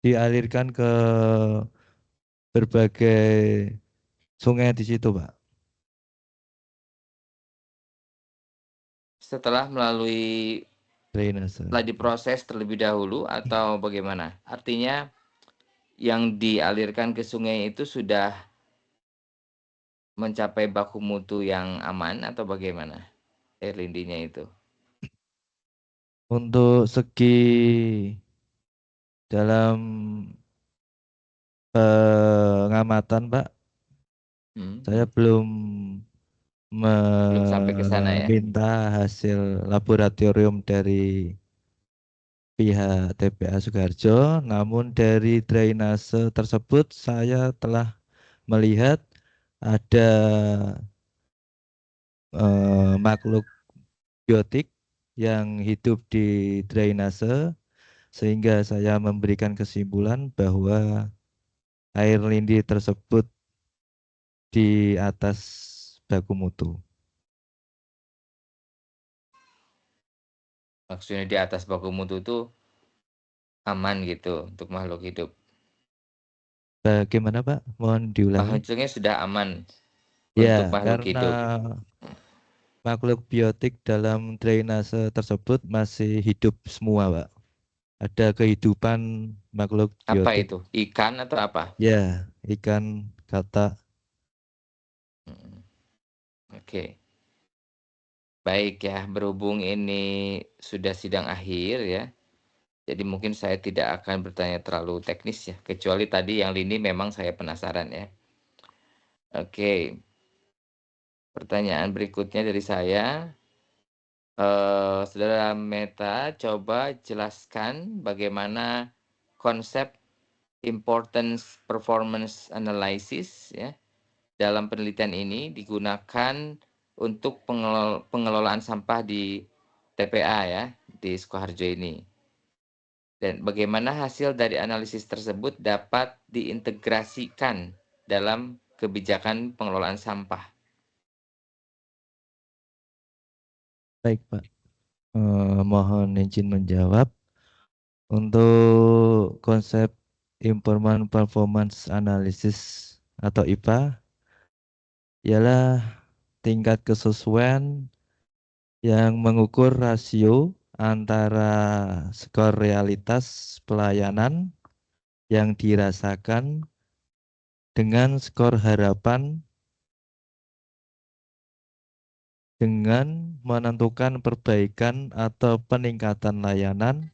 dialirkan ke berbagai sungai di situ, Pak.
Setelah melalui
Drainase.
setelah diproses terlebih dahulu atau bagaimana? Artinya yang dialirkan ke sungai itu sudah mencapai baku mutu yang aman atau bagaimana? Air lindinya itu.
Untuk segi dalam pengamatan, Pak, saya belum
sampai ke sana ya?
meminta hasil laboratorium dari pihak TPA Sukoharjo, namun dari drainase tersebut saya telah melihat ada makhluk biotik yang hidup di drainase, sehingga saya memberikan kesimpulan bahwa air lindi tersebut di atas baku mutu.
Maksudnya di atas baku mutu itu aman gitu untuk makhluk hidup.
Bagaimana, Pak? Mohon diulangi.
Maksudnya sudah aman
Ya,
untuk makhluk
karena
hidup.
makhluk biotik dalam drainase tersebut masih hidup semua, Pak. Ada kehidupan makhluk
Apa
biotik.
itu? Ikan atau apa?
Ya, ikan, kata.
Oke. Baik ya, berhubung ini sudah sidang akhir ya. Jadi mungkin saya tidak akan bertanya terlalu teknis ya, kecuali tadi yang lini memang saya penasaran ya. Oke. Pertanyaan berikutnya dari saya. Saudara Meta, coba jelaskan bagaimana konsep importance performance analysis ya dalam penelitian ini digunakan untuk pengelolaan sampah di TPA ya di Sukoharjo ini. Dan bagaimana hasil dari analisis tersebut dapat diintegrasikan dalam kebijakan pengelolaan sampah.
Baik, Pak. Mohon izin menjawab. Untuk konsep Information Performance Analysis atau IPA ialah tingkat kesesuaian yang mengukur rasio antara skor realitas pelayanan yang dirasakan dengan skor harapan dengan menentukan perbaikan atau peningkatan layanan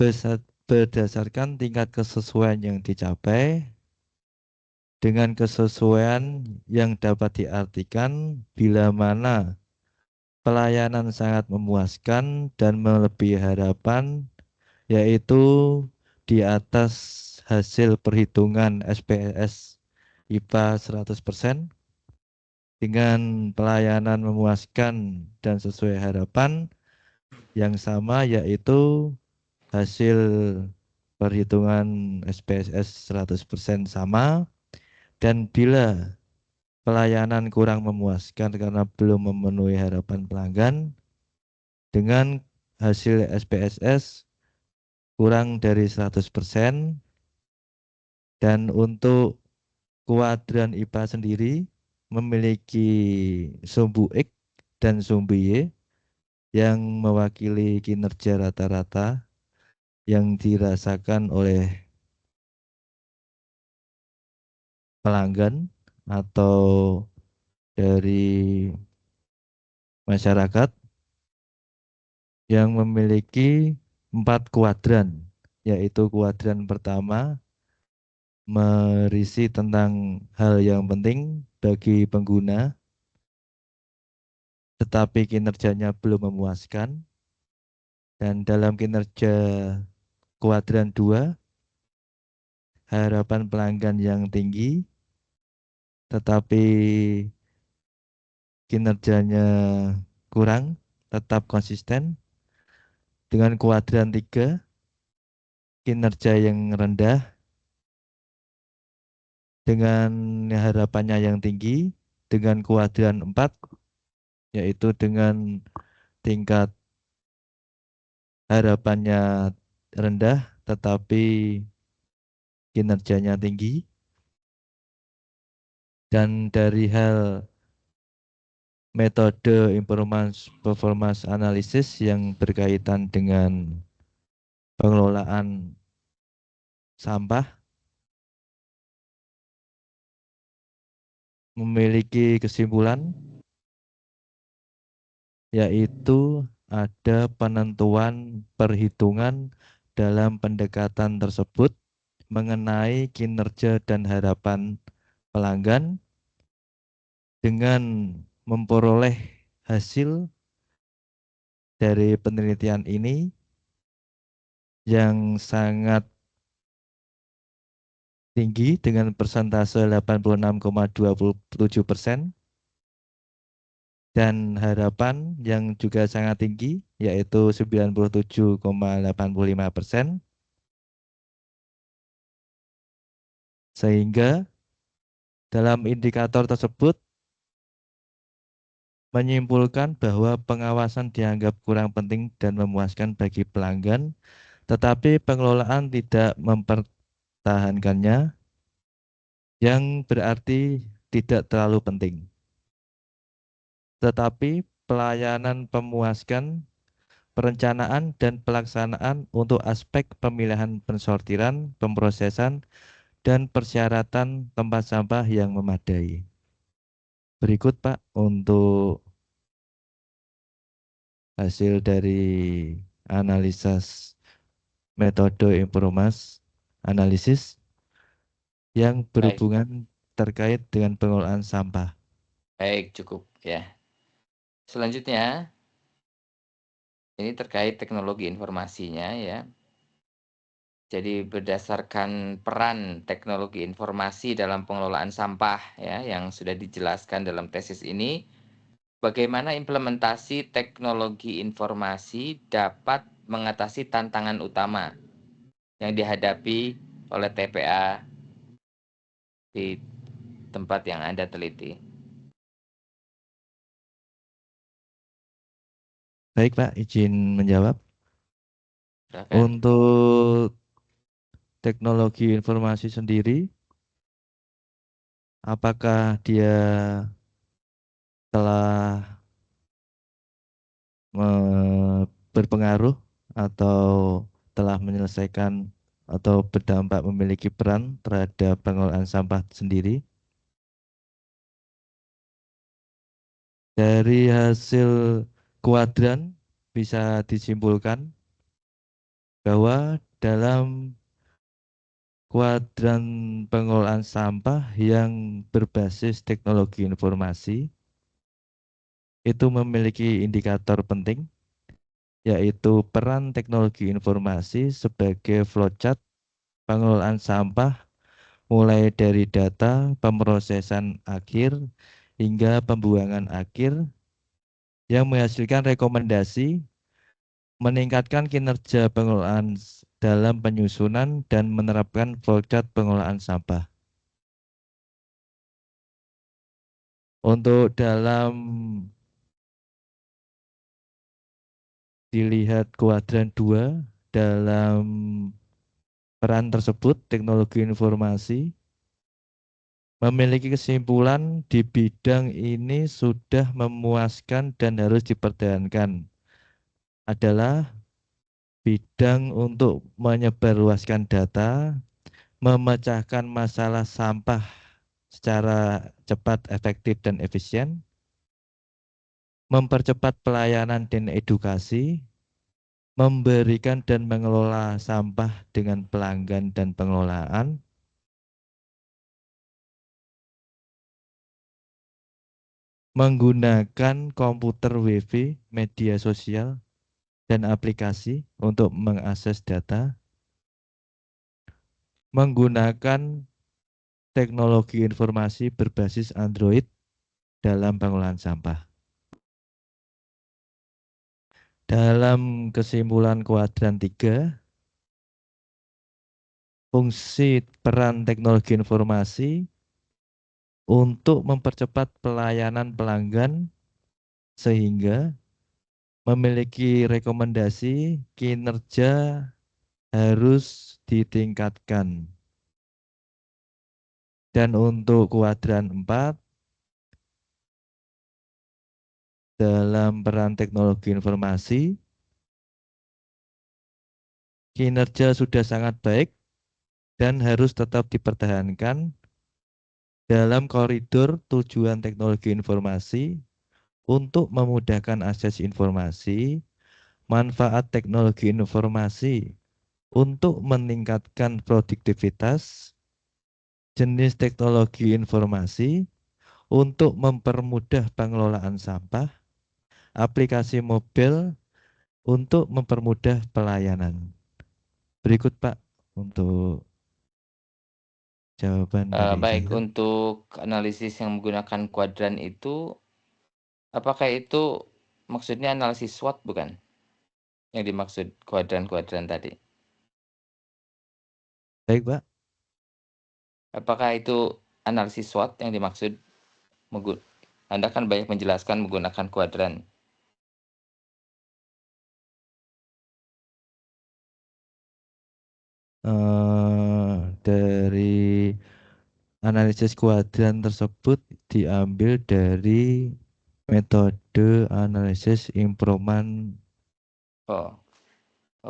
berdasarkan tingkat kesesuaian yang dicapai dengan kesesuaian yang dapat diartikan bila mana pelayanan sangat memuaskan dan melebihi harapan, yaitu di atas hasil perhitungan SPSS IPA 100%, dengan pelayanan memuaskan dan sesuai harapan yang sama, yaitu hasil perhitungan SPSS 100% sama. Dan bila pelayanan kurang memuaskan karena belum memenuhi harapan pelanggan, dengan hasil SPSS kurang dari 100%. Dan untuk kuadran IPA sendiri memiliki sumbu X dan sumbu Y yang mewakili kinerja rata-rata yang dirasakan oleh pelanggan atau dari masyarakat, yang memiliki 4 kuadran, yaitu kuadran pertama merisi tentang hal yang penting bagi pengguna tetapi kinerjanya belum memuaskan, dan dalam kinerja kuadran 2 harapan pelanggan yang tinggi tetapi kinerjanya kurang, tetap konsisten. Dengan kuadran 3 kinerja yang rendah dengan harapannya yang tinggi. Dengan kuadran 4 yaitu dengan tingkat harapannya rendah tetapi kinerjanya tinggi. Dan dari hal metode performance analysis yang berkaitan dengan pengelolaan sampah memiliki kesimpulan yaitu ada penentuan perhitungan dalam pendekatan tersebut mengenai kinerja dan harapan pelanggan dengan memperoleh hasil dari penelitian ini yang sangat tinggi dengan persentase 86,27% dan harapan yang juga sangat tinggi yaitu 97,85%, sehingga dalam indikator tersebut menyimpulkan bahwa pengawasan dianggap kurang penting dan memuaskan bagi pelanggan, tetapi pengelolaan tidak mempertahankannya, yang berarti tidak terlalu penting. Tetapi pelayanan pemuaskan, perencanaan dan pelaksanaan untuk aspek pemilihan pensortiran, pemrosesan, dan persyaratan tempat sampah yang memadai. Berikut Pak untuk hasil dari analisis metode informasi analisis yang
Baik,
berhubungan terkait dengan pengelolaan sampah.
baik, cukup ya. Selanjutnya, ini terkait teknologi informasinya ya. Jadi berdasarkan peran teknologi informasi dalam pengelolaan sampah ya yang sudah dijelaskan dalam tesis ini, bagaimana implementasi teknologi informasi dapat mengatasi tantangan utama yang dihadapi oleh TPA di tempat yang Anda teliti.
Baik Pak, izin menjawab.
Silakan.
Untuk teknologi informasi sendiri, apakah dia telah berpengaruh atau telah menyelesaikan atau berdampak memiliki peran terhadap pengelolaan sampah sendiri? Dari hasil kuadran bisa disimpulkan bahwa dalam kuadran pengelolaan sampah yang berbasis teknologi informasi itu memiliki indikator penting, yaitu peran teknologi informasi sebagai flowchart pengelolaan sampah mulai dari data pemrosesan akhir hingga pembuangan akhir yang menghasilkan rekomendasi meningkatkan kinerja pengelolaan dalam penyusunan dan menerapkan flowchart pengelolaan sampah. Untuk dalam dilihat kuadran 2 dalam peran tersebut, teknologi informasi memiliki kesimpulan di bidang ini sudah memuaskan dan harus dipertahankan adalah bidang untuk menyebarluaskan data, memecahkan masalah sampah secara cepat, efektif, dan efisien, mempercepat pelayanan dan edukasi, memberikan dan mengelola sampah dengan pelanggan dan pengelolaan, menggunakan komputer WiFi, media sosial, dan aplikasi untuk mengakses data, menggunakan teknologi informasi berbasis Android dalam pengelolaan sampah. Dalam kesimpulan kuadran 3, fungsi peran teknologi informasi untuk mempercepat pelayanan pelanggan sehingga memiliki rekomendasi kinerja harus ditingkatkan. Dan untuk kuadran 4, dalam peran teknologi informasi, kinerja sudah sangat baik dan harus tetap dipertahankan dalam koridor tujuan teknologi informasi untuk memudahkan akses informasi, manfaat teknologi informasi untuk meningkatkan produktivitas, jenis teknologi informasi untuk mempermudah pengelolaan sampah, aplikasi mobil untuk mempermudah pelayanan. Berikut Pak untuk jawaban dari
Baik,
saya.
untuk analisis yang menggunakan kuadran itu, apakah itu maksudnya analisis SWOT bukan? Yang dimaksud kuadran-kuadran tadi.
Baik Pak.
Apakah itu analisis SWOT yang dimaksud? Anda kan banyak menjelaskan menggunakan kuadran.
Dari analisis kuadran tersebut diambil dari metode analisis improman
Oh,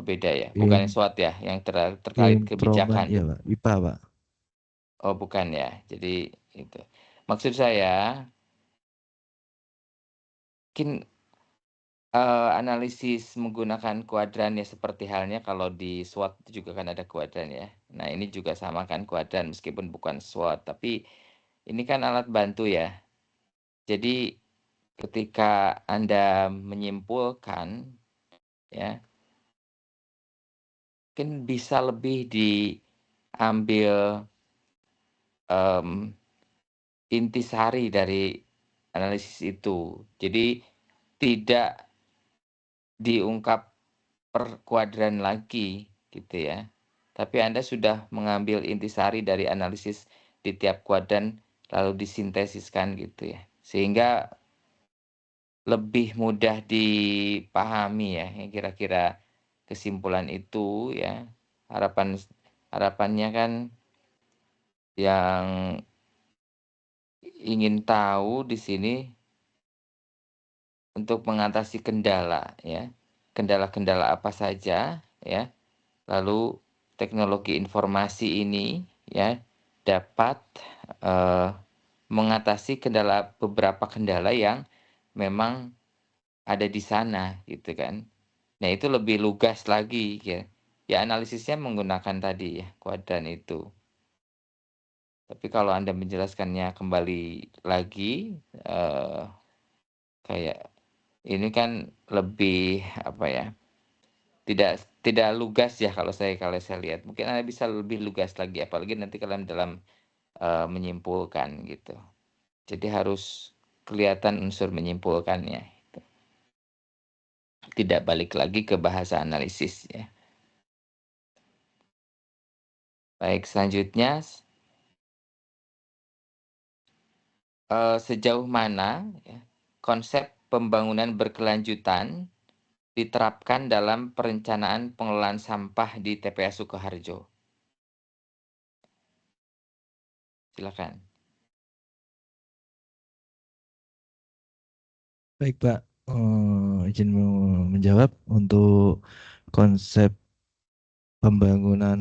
beda ya. Bukan SWOT ya, yang terkait
improman
kebijakan.
ya Pak, IPA Pak.
Oh, bukan ya. Jadi itu. Maksud saya, mungkin analisis menggunakan kuadran ya seperti halnya kalau di SWOT juga kan ada kuadran ya. Nah, ini juga sama kan kuadran meskipun bukan SWOT, tapi ini kan alat bantu ya. Jadi ketika Anda menyimpulkan ya, mungkin bisa lebih diambil intisari dari analisis itu. Jadi tidak diungkap per kuadran lagi gitu ya. Tapi Anda sudah mengambil intisari dari analisis di tiap kuadran lalu disintesiskan gitu ya. Sehingga lebih mudah dipahami ya, yang kira-kira kesimpulan itu ya. Harapannya kan yang ingin tahu di sini untuk mengatasi kendala ya. Kendala-kendala apa saja ya. Lalu teknologi informasi ini ya dapat mengatasi beberapa kendala yang memang ada di sana gitu kan. Nah, itu lebih lugas lagi ya. Ya analisisnya menggunakan tadi ya kuadran itu. Tapi kalau Anda menjelaskannya kembali lagi kayak ini kan lebih apa ya? Tidak lugas ya kalau saya lihat. Mungkin Anda bisa lebih lugas lagi apalagi nanti kalian dalam menyimpulkan gitu. Jadi harus kelihatan unsur menyimpulkannya. Tidak balik lagi ke bahasa analisis ya. Baik, selanjutnya sejauh mana ya, konsep pembangunan berkelanjutan diterapkan dalam perencanaan pengelolaan sampah di TPA Sukoharjo? Silakan.
Baik Pak, izin menjawab untuk konsep pembangunan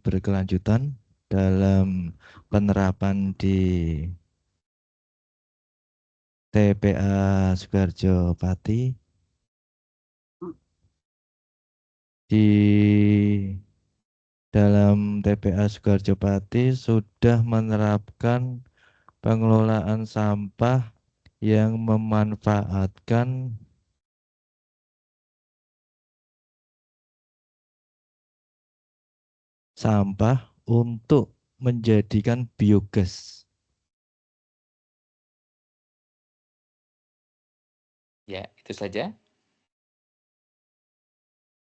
berkelanjutan dalam penerapan di TPA Sukoharjo Pati di dalam TPA Sukoharjo Pati sudah menerapkan pengelolaan sampah yang memanfaatkan sampah untuk menjadikan biogas.
Ya, itu saja.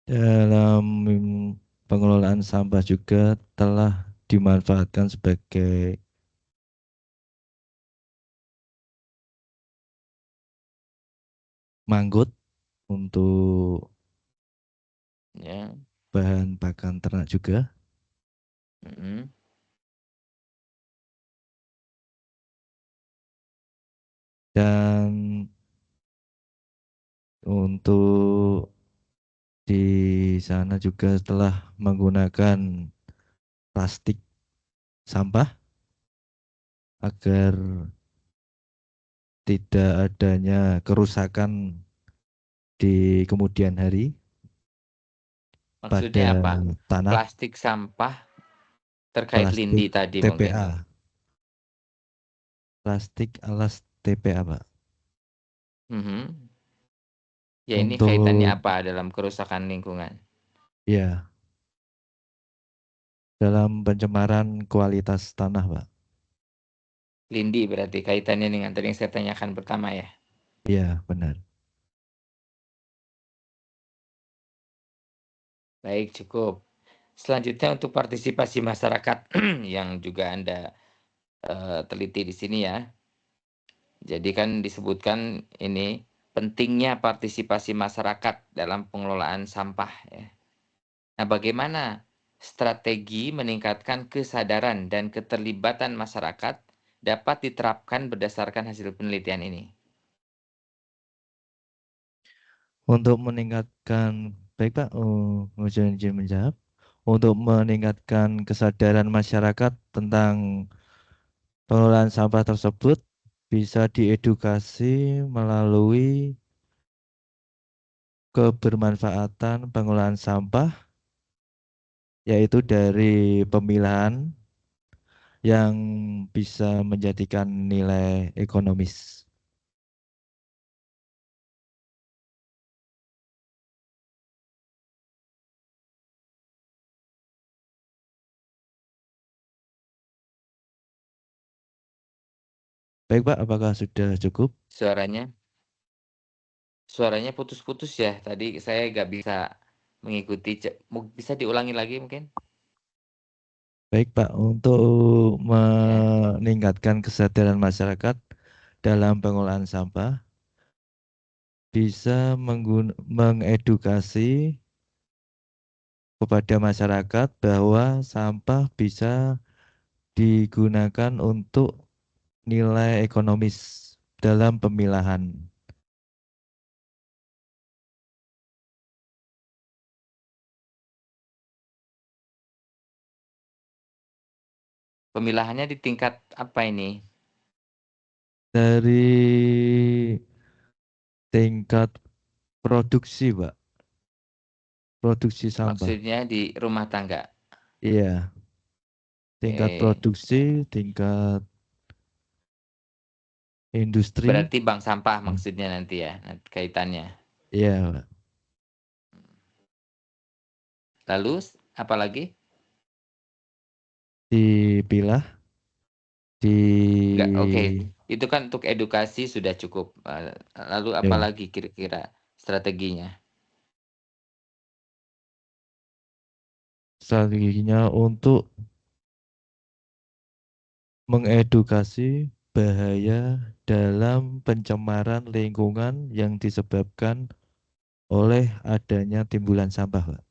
Dalam pengelolaan sampah juga telah dimanfaatkan sebagai manggut untuk
Ya.
bahan pakan ternak juga. Dan untuk di sana juga telah menggunakan plastik sampah agar tidak adanya kerusakan di kemudian hari
Maksudnya
pada
apa?
tanah
Plastik sampah terkait
plastik
lindi tadi mungkin.
TPA. Plastik alas TPA, Pak.
Mhm. Ya ini
Untuk
kaitannya apa dalam kerusakan lingkungan?
ya dalam pencemaran kualitas tanah, Pak.
Lindi berarti kaitannya dengan tadi yang saya tanyakan pertama ya.
Iya, benar.
Baik, cukup. Selanjutnya untuk partisipasi masyarakat yang juga Anda teliti di sini ya. Jadi kan disebutkan ini pentingnya partisipasi masyarakat dalam pengelolaan sampah ya. Nah, bagaimana strategi meningkatkan kesadaran dan keterlibatan masyarakat dapat diterapkan berdasarkan hasil penelitian ini?
Untuk meningkatkan, baik Pak, izin menjawab. Untuk meningkatkan kesadaran masyarakat tentang pengelolaan sampah tersebut bisa diedukasi melalui kebermanfaatan pengelolaan sampah, yaitu dari pemilahan yang bisa menjadikan nilai ekonomis. Baik Pak, apakah sudah cukup?
Suaranya putus-putus ya. Tadi saya nggak bisa mengikuti. Bisa diulangi lagi mungkin?
Baik Pak, untuk
Ya.
meningkatkan kesadaran masyarakat dalam pengolahan sampah, bisa mengedukasi kepada masyarakat bahwa sampah bisa digunakan untuk nilai ekonomis dalam pemilahan.
Pemilahannya di tingkat apa ini?
Dari tingkat produksi, Pak. Produksi sampah.
Maksudnya di rumah tangga.
Iya, tingkat produksi, tingkat industri.
Berarti bank sampah maksudnya nanti ya, kaitannya.
Iya, Pak.
Lalu apa lagi?
Dipilah,
Enggak, oke. Itu kan untuk edukasi sudah cukup. Lalu apa
ya,
lagi kira-kira strateginya?
strateginya untuk mengedukasi bahaya dalam pencemaran lingkungan yang disebabkan oleh adanya timbulan sampah, Pak.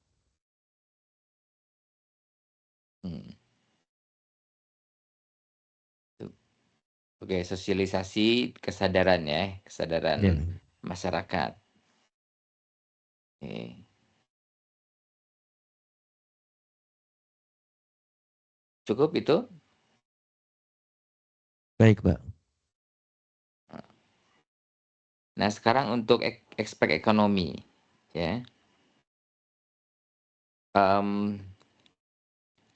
Oke, sosialisasi kesadaran ya, kesadaran
Ya.
masyarakat. Oke. Cukup itu?
Baik, Pak.
Nah, sekarang untuk aspek ekonomi, ya.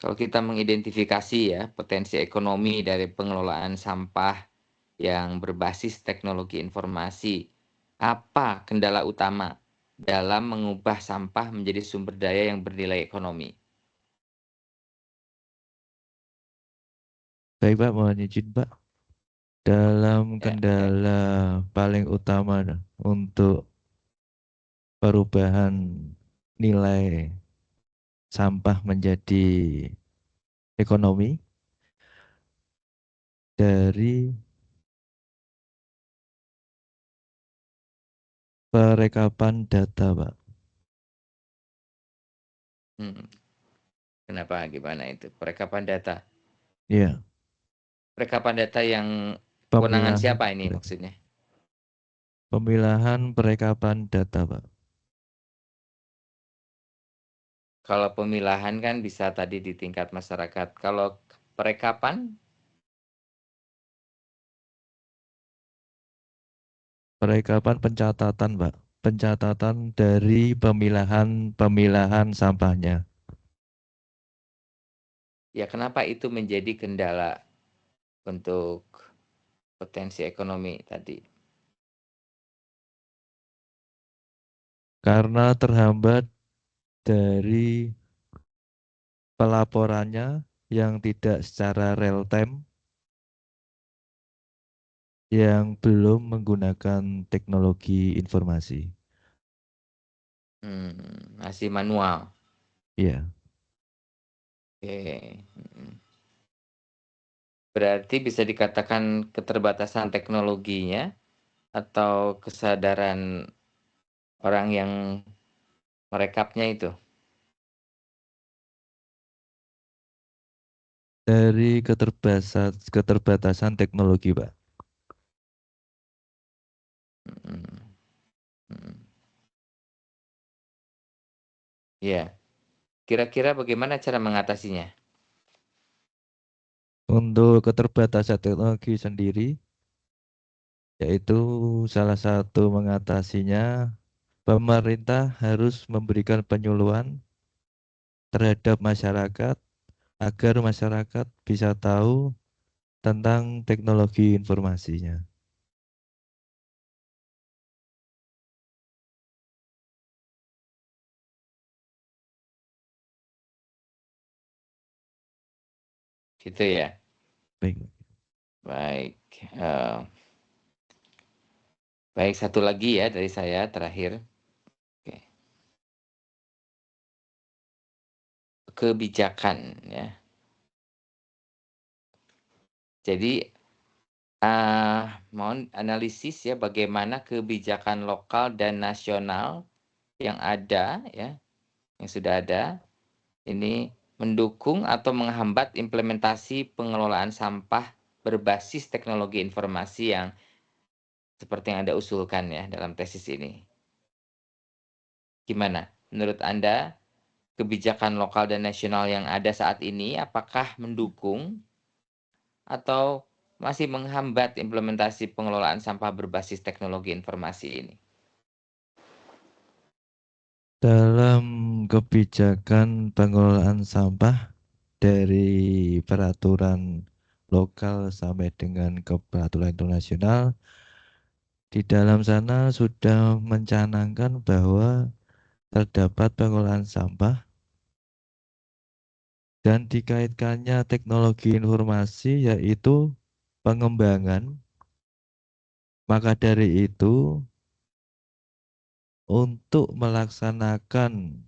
Kalau kita mengidentifikasi ya potensi ekonomi dari pengelolaan sampah yang berbasis teknologi informasi, apa kendala utama dalam mengubah sampah menjadi sumber daya yang bernilai ekonomi?
Baik, Pak. Mohon izin, Pak. Dalam
Ya,
kendala paling utama untuk perubahan nilai sampah menjadi ekonomi dari perekapan data, Pak.
Kenapa? Gimana itu? Perekapan data.
Iya,
Perekapan data yang kewenangan
pemilahan.
siapa ini maksudnya?
Pemilahan perekapan data, Pak.
Kalau pemilahan kan bisa tadi di tingkat masyarakat. Kalau perekapan,
Perekapan pencatatan, Pak. Pencatatan dari pemilahan sampahnya.
ya kenapa itu menjadi kendala untuk potensi ekonomi tadi?
Karena terhambat dari pelaporannya yang tidak secara real time, yang belum menggunakan teknologi informasi.
Masih manual.
Iya.
Oke. Berarti bisa dikatakan keterbatasan teknologinya atau kesadaran orang yang merekapnya itu?
Dari keterbatasan teknologi, Pak.
Hmm. Hmm. Ya, kira-kira bagaimana cara mengatasinya?
Untuk keterbatasan teknologi sendiri, yaitu salah satu mengatasinya, pemerintah harus memberikan penyuluhan terhadap masyarakat agar masyarakat bisa tahu tentang teknologi informasinya.
Gitu ya.
Baik.
Baik. Baik, satu lagi ya dari saya terakhir. Oke. Kebijakan ya. Jadi mohon analisis ya bagaimana kebijakan lokal dan nasional yang ada ya, yang sudah ada ini mendukung atau menghambat implementasi pengelolaan sampah berbasis teknologi informasi yang seperti yang Anda usulkan ya dalam tesis ini. Gimana? Menurut Anda kebijakan lokal dan nasional yang ada saat ini apakah mendukung atau masih menghambat implementasi pengelolaan sampah berbasis teknologi informasi ini?
Dalam kebijakan pengelolaan sampah dari peraturan lokal sampai dengan ke peraturan internasional, di dalam sana sudah mencanangkan bahwa terdapat pengolahan sampah dan dikaitkannya teknologi informasi yaitu pengembangan. Maka dari itu, untuk melaksanakan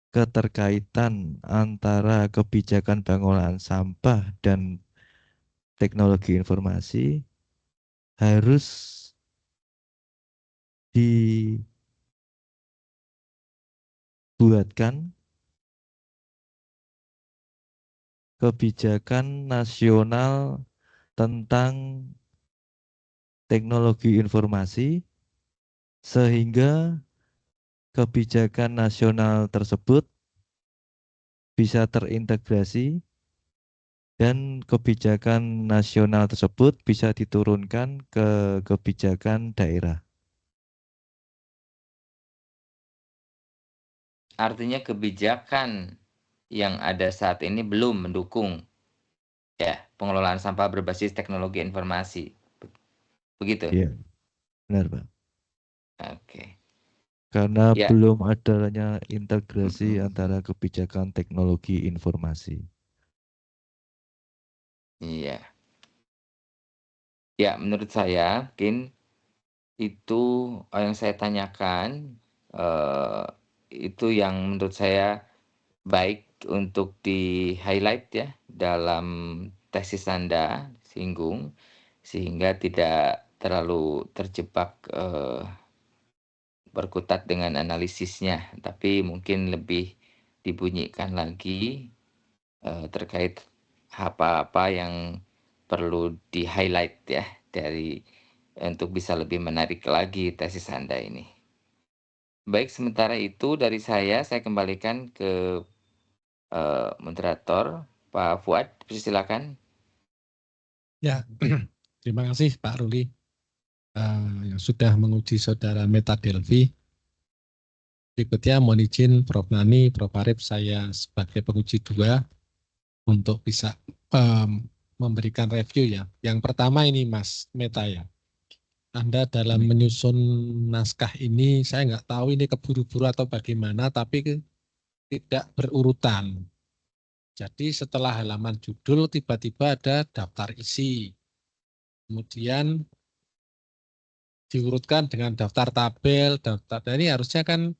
keterkaitan antara kebijakan pengolahan sampah dan teknologi informasi harus dibuatkan kebijakan nasional tentang teknologi informasi sehingga kebijakan nasional tersebut bisa terintegrasi dan kebijakan nasional tersebut bisa diturunkan ke kebijakan daerah.
Artinya kebijakan yang ada saat ini belum mendukung ya pengelolaan sampah berbasis teknologi informasi. Begitu?
Iya, benar, Pak.
Oke.
Karena
Ya.
belum adanya integrasi antara kebijakan teknologi informasi.
Iya. Ya, menurut saya mungkin itu yang saya tanyakan itu yang menurut saya baik untuk di-highlight ya dalam tesis Anda singgung sehingga tidak terlalu terjebak berkutat dengan analisisnya, tapi mungkin lebih dibunyikan lagi terkait apa-apa yang perlu di-highlight ya dari untuk bisa lebih menarik lagi tesis Anda ini. Baik, sementara itu dari saya kembalikan ke moderator Pak Fuad, silakan.
Ya, terima kasih Pak Ruli yang sudah menguji saudara Meta Delphi. Berikutnya mohon izin Prof. Nani, Prof. Arif, saya sebagai penguji 2 untuk bisa memberikan review ya. Yang pertama ini Mas Meta ya. Anda dalam menyusun naskah ini, saya nggak tahu ini keburu-buru atau bagaimana, tapi tidak berurutan. Jadi setelah halaman judul tiba-tiba ada daftar isi. Kemudian diurutkan dengan daftar tabel, daftar. Nah, ini harusnya kan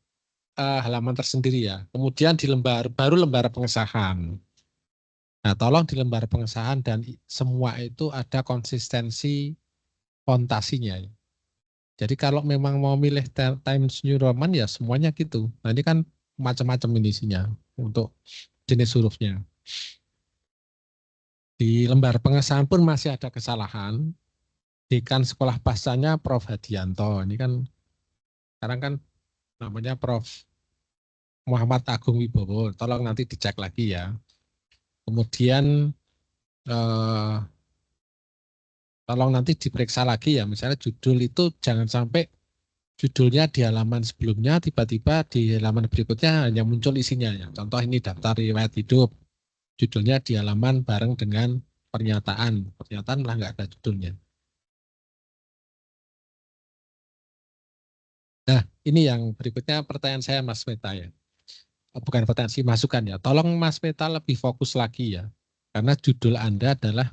halaman tersendiri ya. Kemudian di baru lembar pengesahan. Nah, tolong di lembar pengesahan dan semua itu ada konsistensi kontasinya. Jadi kalau memang mau milih Times New Roman ya semuanya gitu. Nah, ini kan macam-macam ini isinya untuk jenis hurufnya. Di lembar pengesahan pun masih ada kesalahan. Dekan sekolah pascanya Prof. Hadianto. Ini kan sekarang kan namanya Prof. Muhammad Agung Wibowo. Tolong nanti dicek lagi ya. Kemudian tolong nanti diperiksa lagi ya. Misalnya judul itu jangan sampai judulnya di halaman sebelumnya tiba-tiba di halaman berikutnya hanya muncul isinya ya. Contoh ini daftar riwayat hidup. Judulnya di halaman bareng dengan pernyataan. Pernyataan malah nggak ada judulnya. Nah, ini yang berikutnya pertanyaan saya Mas Meta ya. Bukan pertanyaan sih, masukan ya. Tolong Mas Meta lebih fokus lagi ya. Karena judul Anda adalah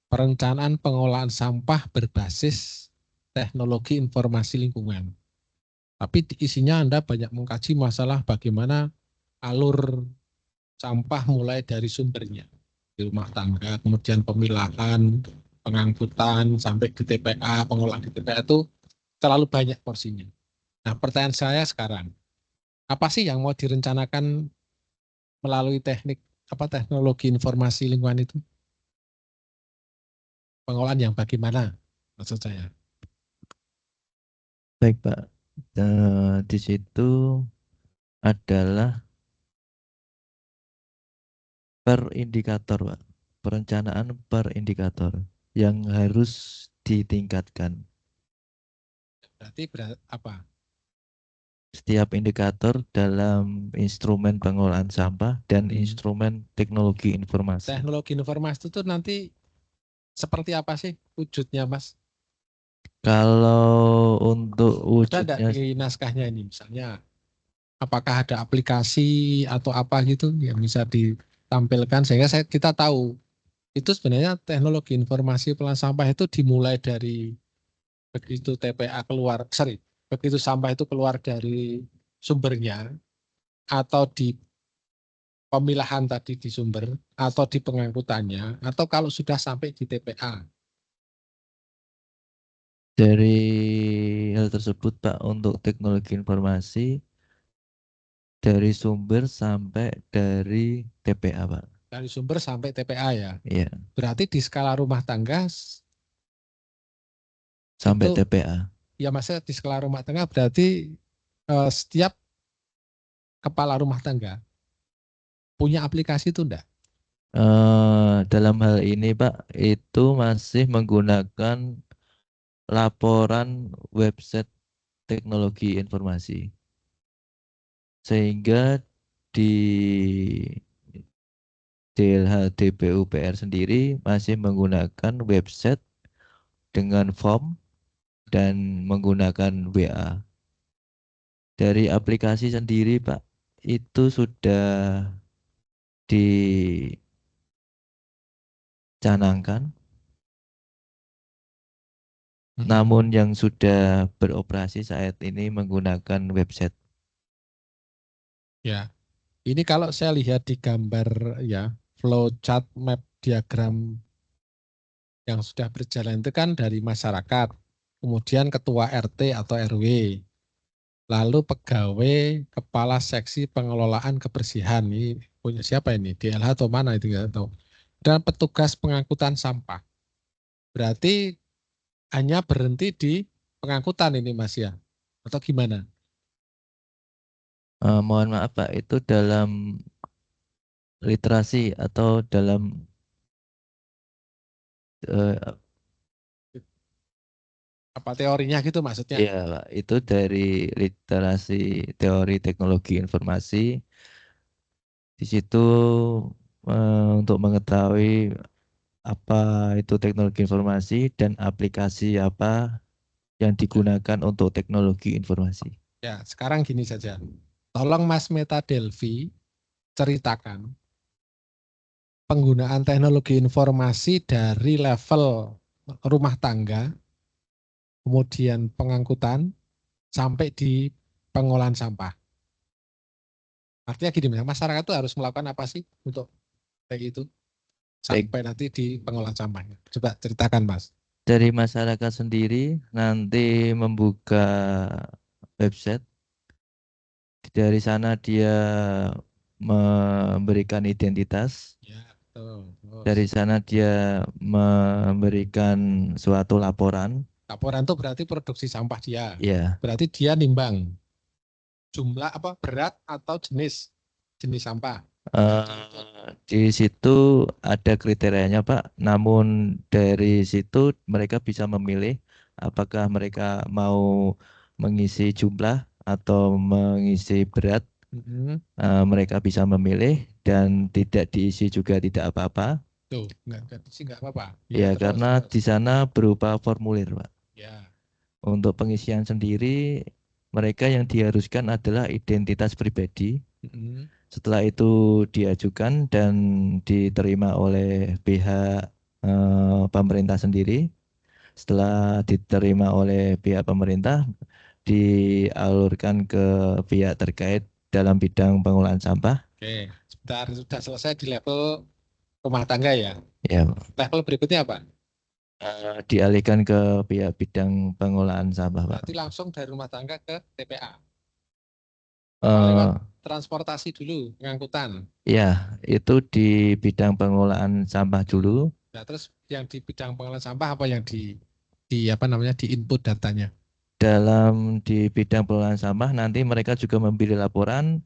perencanaan pengolahan sampah berbasis teknologi informasi lingkungan. Tapi isinya Anda banyak mengkaji masalah bagaimana alur sampah mulai dari sumbernya. Di rumah tangga, kemudian pemilahan, pengangkutan, sampai ke TPA, pengolahan di TPA itu terlalu banyak porsinya. Nah, pertanyaan saya sekarang, apa sih yang mau direncanakan melalui teknologi informasi lingkungan itu? Pengolahan yang bagaimana maksud saya?
Baik Pak, di situ adalah per indikator Pak, perencanaan per indikator yang harus ditingkatkan.
Berarti apa?
Setiap indikator dalam instrumen pengolahan sampah dan instrumen teknologi informasi.
Teknologi informasi itu nanti seperti apa sih wujudnya, Mas?
Kalau untuk
Ada nggak
wujudnya,
di naskahnya ini misalnya? Apakah ada aplikasi atau apa gitu yang bisa ditampilkan sehingga kita tahu itu sebenarnya teknologi informasi pengolahan sampah itu dimulai dari begitu TPA keluar, begitu sampah itu keluar dari sumbernya atau di pemilahan tadi di sumber atau di pengangkutannya atau kalau sudah sampai di TPA.
dari hal tersebut Pak, untuk teknologi informasi dari sumber sampai dari TPA Pak.
Dari sumber sampai TPA ya.
Iya,
Berarti di skala rumah tangga
sampai
itu
TPA.
ya maksudnya di skala rumah tangga berarti setiap kepala rumah tangga punya aplikasi itu enggak?
Dalam hal ini Pak, itu masih menggunakan laporan website teknologi informasi. Sehingga di DLH PUPR sendiri masih menggunakan website dengan form dan menggunakan WA. Dari aplikasi sendiri Pak, itu sudah dicanangkan, namun yang sudah beroperasi saat ini menggunakan website.
Ya, ini kalau saya lihat di gambar ya flowchart map diagram yang sudah berjalan itu kan dari masyarakat, kemudian ketua RT atau RW, lalu pegawai kepala seksi pengelolaan kebersihan ini punya siapa ini? DLH atau mana itu nggak tahu. Dan petugas pengangkutan sampah. Berarti hanya berhenti di pengangkutan ini Mas ya? Atau gimana?
Mohon maaf Pak, itu dalam literasi atau dalam eh,
Apa teorinya gitu maksudnya?
iya Pak, itu dari literasi teori teknologi informasi. Di situ untuk mengetahui apa itu teknologi informasi dan aplikasi apa yang digunakan untuk teknologi informasi.
Ya, sekarang gini saja. Tolong Mas Meta Delphi ceritakan penggunaan teknologi informasi dari level rumah tangga, kemudian pengangkutan, sampai di pengolahan sampah. Artinya gini, masyarakat itu harus melakukan apa sih untuk kayak itu
Baik,
sampai nanti di pengolahan sampahnya. Coba ceritakan Mas.
dari masyarakat sendiri nanti membuka website. Dari sana dia memberikan identitas.
Ya, betul.
Dari
Terus,
sana dia memberikan suatu laporan.
laporan itu berarti produksi sampah dia.
Ya,
Berarti dia nimbang jumlah apa berat atau jenis sampah.
di situ ada kriterianya Pak. Namun dari situ mereka bisa memilih apakah mereka mau mengisi jumlah atau mengisi berat.
Mhm.
Mereka bisa memilih dan tidak diisi juga tidak apa-apa.
Tuh, enggak sih enggak apa-apa.
Ya, karena di sana berupa formulir, Pak.
Ya.
Untuk pengisian sendiri, mereka yang diharuskan adalah identitas pribadi.
Mhm.
Setelah itu diajukan dan diterima oleh pihak pemerintah sendiri. Setelah diterima oleh pihak pemerintah, dialurkan ke pihak terkait dalam bidang pengolahan sampah.
Oke, sebentar sudah selesai di level rumah tangga ya.
Ya,
Level berikutnya apa?
dialihkan ke pihak bidang pengolahan sampah, Pak.
Berarti langsung dari rumah tangga ke TPA. Apa lewat
Eh,
transportasi dulu, pengangkutan.
ya, itu di bidang pengolahan sampah dulu.
Nah, terus yang di bidang pengolahan sampah apa yang di apa namanya di input datanya?
Di bidang pengolahan sampah nanti mereka juga memberi laporan,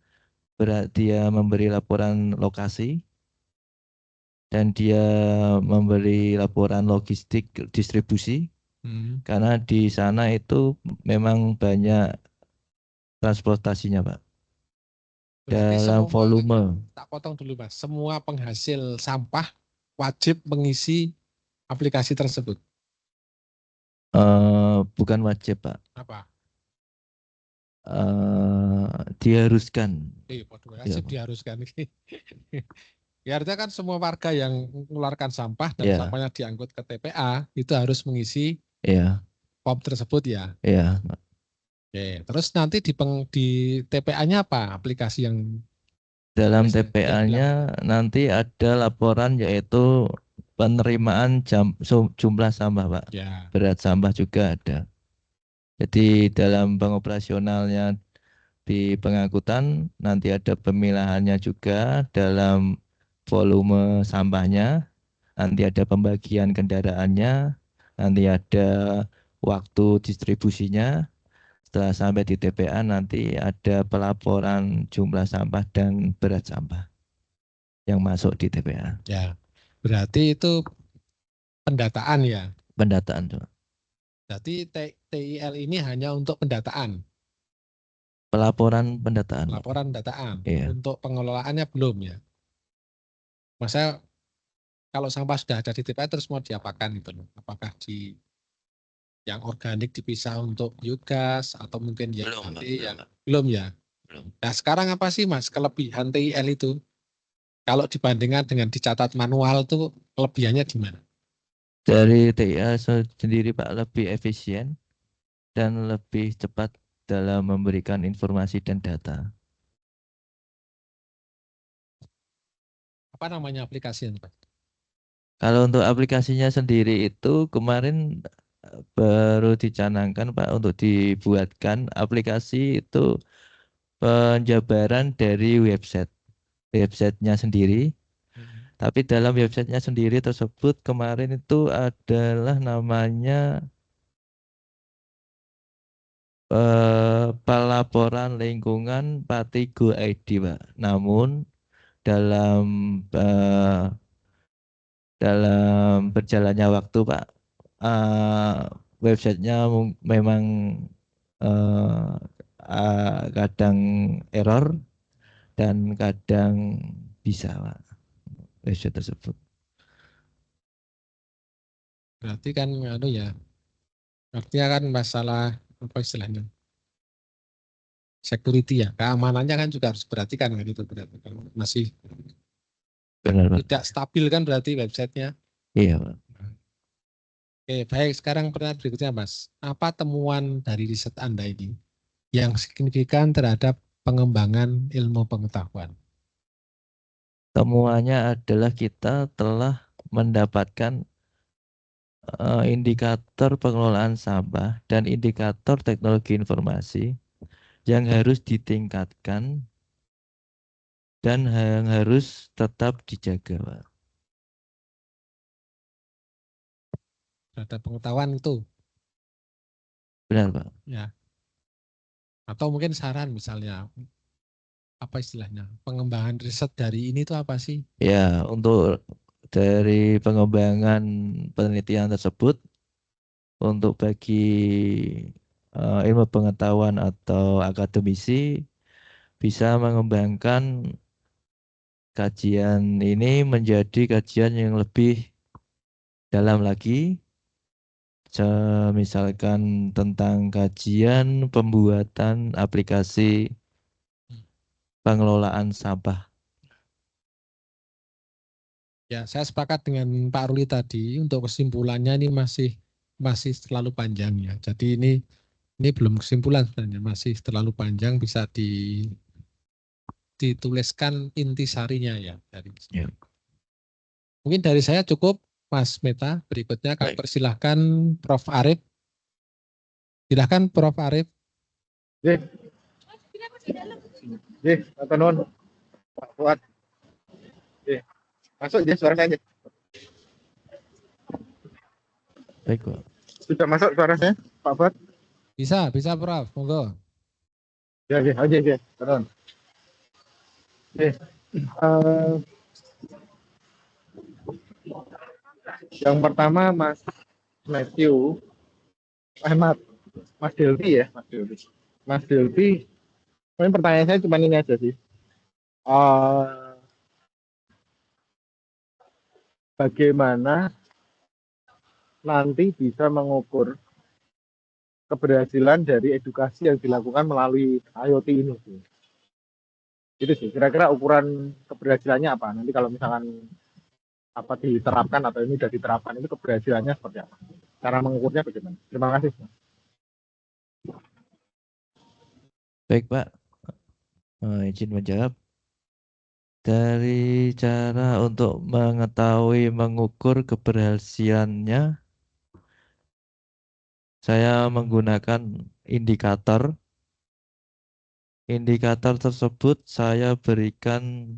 dia memberi laporan lokasi dan dia memberi laporan logistik distribusi karena di sana itu memang banyak transportasinya, Pak.
Berarti
Dalam
semua,
volume.
tak potong dulu Mas, semua penghasil sampah wajib mengisi aplikasi tersebut.
Bukan wajib, Pak.
Apa?
Diharuskan.
Wajib diharuskan. Ya artinya kan semua warga yang mengeluarkan sampah dan
Ya,
sampahnya diangkut ke TPA itu harus mengisi
ya,
form tersebut ya.
ya.
Oke, terus nanti di TPA-nya apa aplikasi yang
Dalam
biasanya
TPA-nya nanti ada laporan yaitu penerimaan jumlah sampah, Pak.
ya.
Berat sampah juga ada. Jadi dalam pengoperasionalnya di pengangkutan nanti ada pemilahannya juga dalam volume sampahnya, nanti ada pembagian kendaraannya, nanti ada waktu distribusinya. Setelah sampai di TPA nanti ada pelaporan jumlah sampah dan berat sampah yang masuk di TPA.
Ya. Berarti itu pendataan ya.
Pendataan tuh.
Berarti TIL ini hanya untuk pendataan,
Pelaporan pendataan.
laporan pendataan.
Iya.
Untuk pengelolaannya belum ya. Masa kalau sampah sudah ada di TPA terus mau diapakan gitu loh. Apakah di yang organik dipisah untuk biogas atau mungkin yang nanti yang belum ya.
Belum.
Nah sekarang apa sih Mas kelebihan TIL itu? Kalau dibandingkan dengan dicatat manual tuh kelebihannya di mana?
Dari TIA sendiri Pak lebih efisien dan lebih cepat dalam memberikan informasi dan data.
Apa namanya aplikasinya Pak?
Kalau untuk aplikasinya sendiri itu kemarin baru dicanangkan Pak untuk dibuatkan aplikasi itu penjabaran dari websitenya sendiri. Tapi dalam websitenya sendiri tersebut kemarin itu adalah namanya pelaporan lingkungan Pati Go ID, Pak. Namun dalam berjalannya waktu, Pak, websitenya memang kadang error dan kadang bisa, Pak, website tersebut.
Berarti kan ya, artinya kan masalah apa istilahnya? Security ya, keamanannya kan juga harus diperhatikan kan itu berarti kan masih
Benar, Pak.
tidak stabil kan berarti websitenya.
Iya, Pak.
Oke, baik. Sekarang pertanyaan berikutnya, Mas. Apa temuan dari riset Anda ini yang signifikan terhadap pengembangan ilmu pengetahuan?
Temuannya adalah kita telah mendapatkan indikator pengelolaan sampah dan indikator teknologi informasi yang harus ditingkatkan dan yang harus tetap dijaga, Pak.
Terhadap pengetahuan itu,
Benar, Pak.
ya. Atau mungkin saran misalnya, apa istilahnya, pengembangan riset dari ini itu apa sih?
Ya, untuk dari pengembangan penelitian tersebut, untuk bagi ilmu pengetahuan atau akademisi bisa mengembangkan kajian ini menjadi kajian yang lebih dalam lagi, misalkan tentang kajian pembuatan aplikasi pengelolaan sampah.
Ya, saya sepakat dengan Pak Ruli tadi, untuk kesimpulannya ini masih terlalu panjang ya. Jadi ini belum kesimpulan sebenarnya, masih terlalu panjang, bisa dituliskan intisarinya ya.
Ya.
Mungkin dari saya cukup, Mas Meta. Berikutnya kami
Baik.
persilahkan Prof. Arif. Silahkan Prof. Arif.
Atau non Pak Fuad. Masuk aja suara saya aja.
Baik, Pak.
Sudah masuk suara saya, Pak Fuad?
Bisa Prof. Monggo.
Ya, aja. Terus. Yang pertama Mas Matthew, Mas Delvi ya, Mas Delvi. Pertanyaan saya cuma ini aja sih. Bagaimana nanti bisa mengukur keberhasilan dari edukasi yang dilakukan melalui IoT ini sih. Itu sih, kira-kira ukuran keberhasilannya apa? Nanti kalau misalkan apa diterapkan atau ini sudah diterapkan, itu keberhasilannya seperti apa? Cara mengukurnya bagaimana? Terima kasih.
Baik, Pak. Izin menjawab. Dari cara untuk mengetahui mengukur keberhasilannya, saya menggunakan indikator. Indikator tersebut saya berikan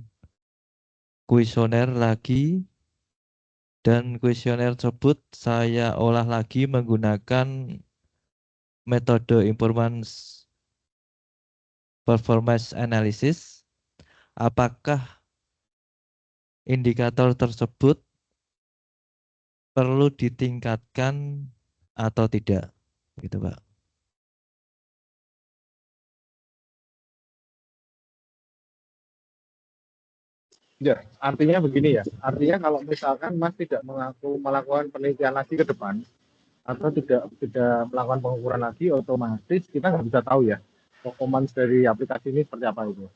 kuesioner lagi, dan kuesioner tersebut saya olah lagi menggunakan metode performance analysis. Apakah indikator tersebut perlu ditingkatkan atau tidak, gitu, Pak.
Ya, artinya begini ya. Artinya kalau misalkan Mas tidak melakukan penelitian lagi ke depan atau tidak melakukan pengukuran lagi, otomatis kita nggak bisa tahu ya performance dari aplikasi ini seperti apa itu.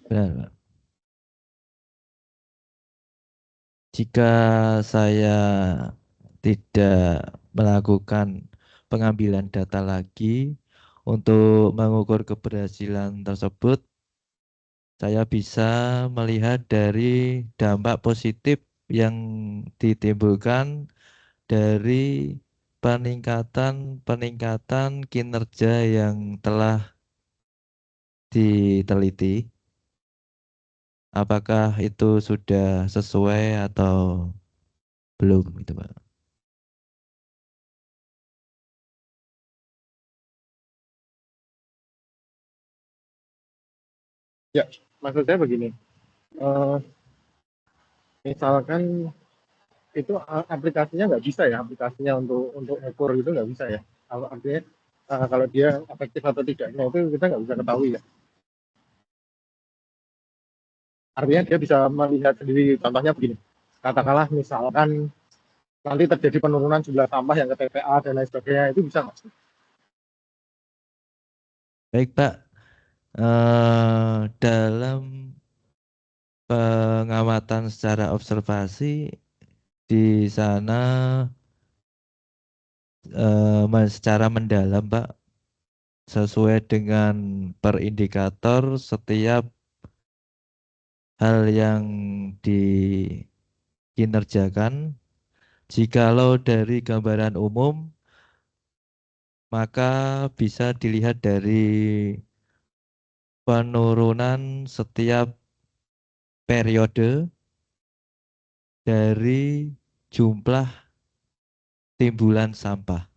Benar, Pak. Jika saya tidak melakukan pengambilan data lagi untuk mengukur keberhasilan tersebut, saya bisa melihat dari dampak positif yang ditimbulkan dari peningkatan kinerja yang telah diteliti. Apakah itu sudah sesuai atau belum, gitu, Pak.
Ya, maksud saya begini. Eh, misalkan itu aplikasinya nggak bisa ya, aplikasinya untuk ukur itu nggak bisa ya. Artinya kalau dia efektif atau tidaknya itu kita nggak bisa ketahui ya. Artinya dia bisa melihat sendiri. Contohnya begini. Katakanlah misalkan nanti terjadi penurunan jumlah sampah yang ke TPA dan lain sebagainya, itu bisa nggak?
Baik Pak, dalam pengamatan secara observasi di sana secara mendalam Pak, sesuai dengan per indikator setiap hal yang dikinerjakan. Jikalau dari gambaran umum, maka bisa dilihat dari penurunan setiap periode dari jumlah timbulan sampah.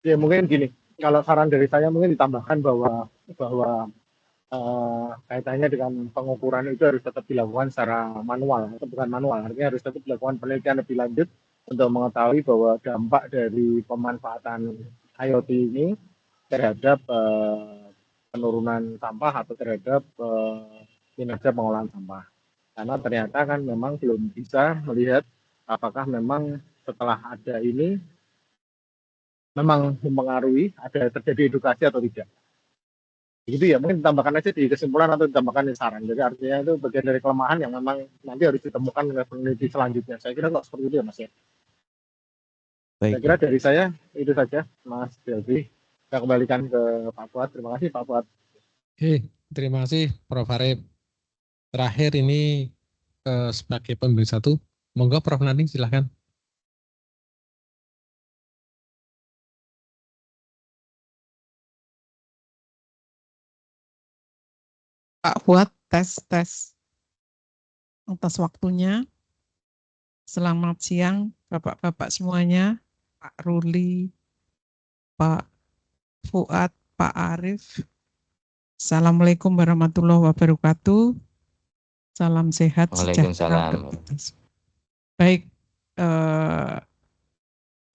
Ya mungkin gini. Kalau saran dari saya mungkin ditambahkan bahwa kaitannya dengan pengukuran itu harus tetap dilakukan secara manual atau bukan manual, artinya harus tetap dilakukan penelitian lebih lanjut untuk mengetahui bahwa dampak dari pemanfaatan IoT ini terhadap penurunan sampah atau terhadap kinerja pengolahan sampah. Karena ternyata kan memang belum bisa melihat apakah memang setelah ada ini memang mempengaruhi ada terjadi edukasi atau tidak. Gitu ya, mungkin ditambahkan aja di kesimpulan atau ditambahkan di saran. Jadi artinya itu bagian dari kelemahan yang memang nanti harus ditemukan oleh peneliti selanjutnya. Saya kira kok seperti itu ya Mas ya. Saya
Baik,
kira
Pak.
dari saya itu saja Mas Delvi. Saya kembalikan ke Pak Fuad. Terima kasih Pak Fuad.
Oke, terima kasih Prof. Arif. Terakhir ini sebagai pembimbing satu, monggo Prof. Nanding silahkan.
Pak Fuad, tes atas waktunya. Selamat siang Bapak-Bapak semuanya, Pak Ruli, Pak Fuad, Pak Arif. Assalamualaikum warahmatullahi wabarakatuh. Salam sehat sejahtera
Waalaikumsalam.
untuk kita. Baik,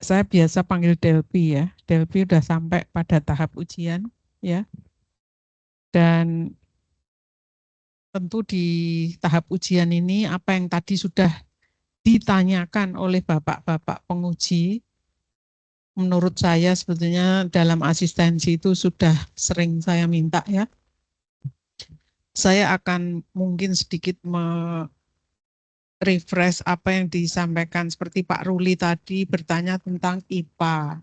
saya biasa panggil Delpi ya. Delpi udah sampai pada tahap ujian ya. Dan tentu di tahap ujian ini apa yang tadi sudah ditanyakan oleh bapak-bapak penguji, menurut saya sebetulnya dalam asistensi itu sudah sering saya minta ya. Saya akan mungkin sedikit refresh apa yang disampaikan seperti Pak Ruli tadi bertanya tentang IPA.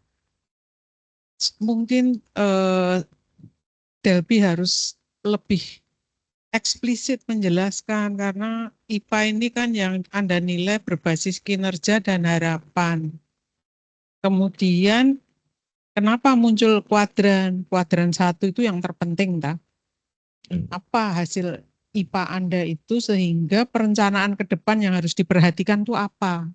Mungkin Delpi harus lebih eksplisit menjelaskan karena IPA ini kan yang Anda nilai berbasis kinerja dan harapan. Kemudian kenapa muncul kuadran? Kuadran 1 itu yang terpenting, tak? Apa hasil IPA Anda itu sehingga perencanaan ke depan yang harus diperhatikan itu apa?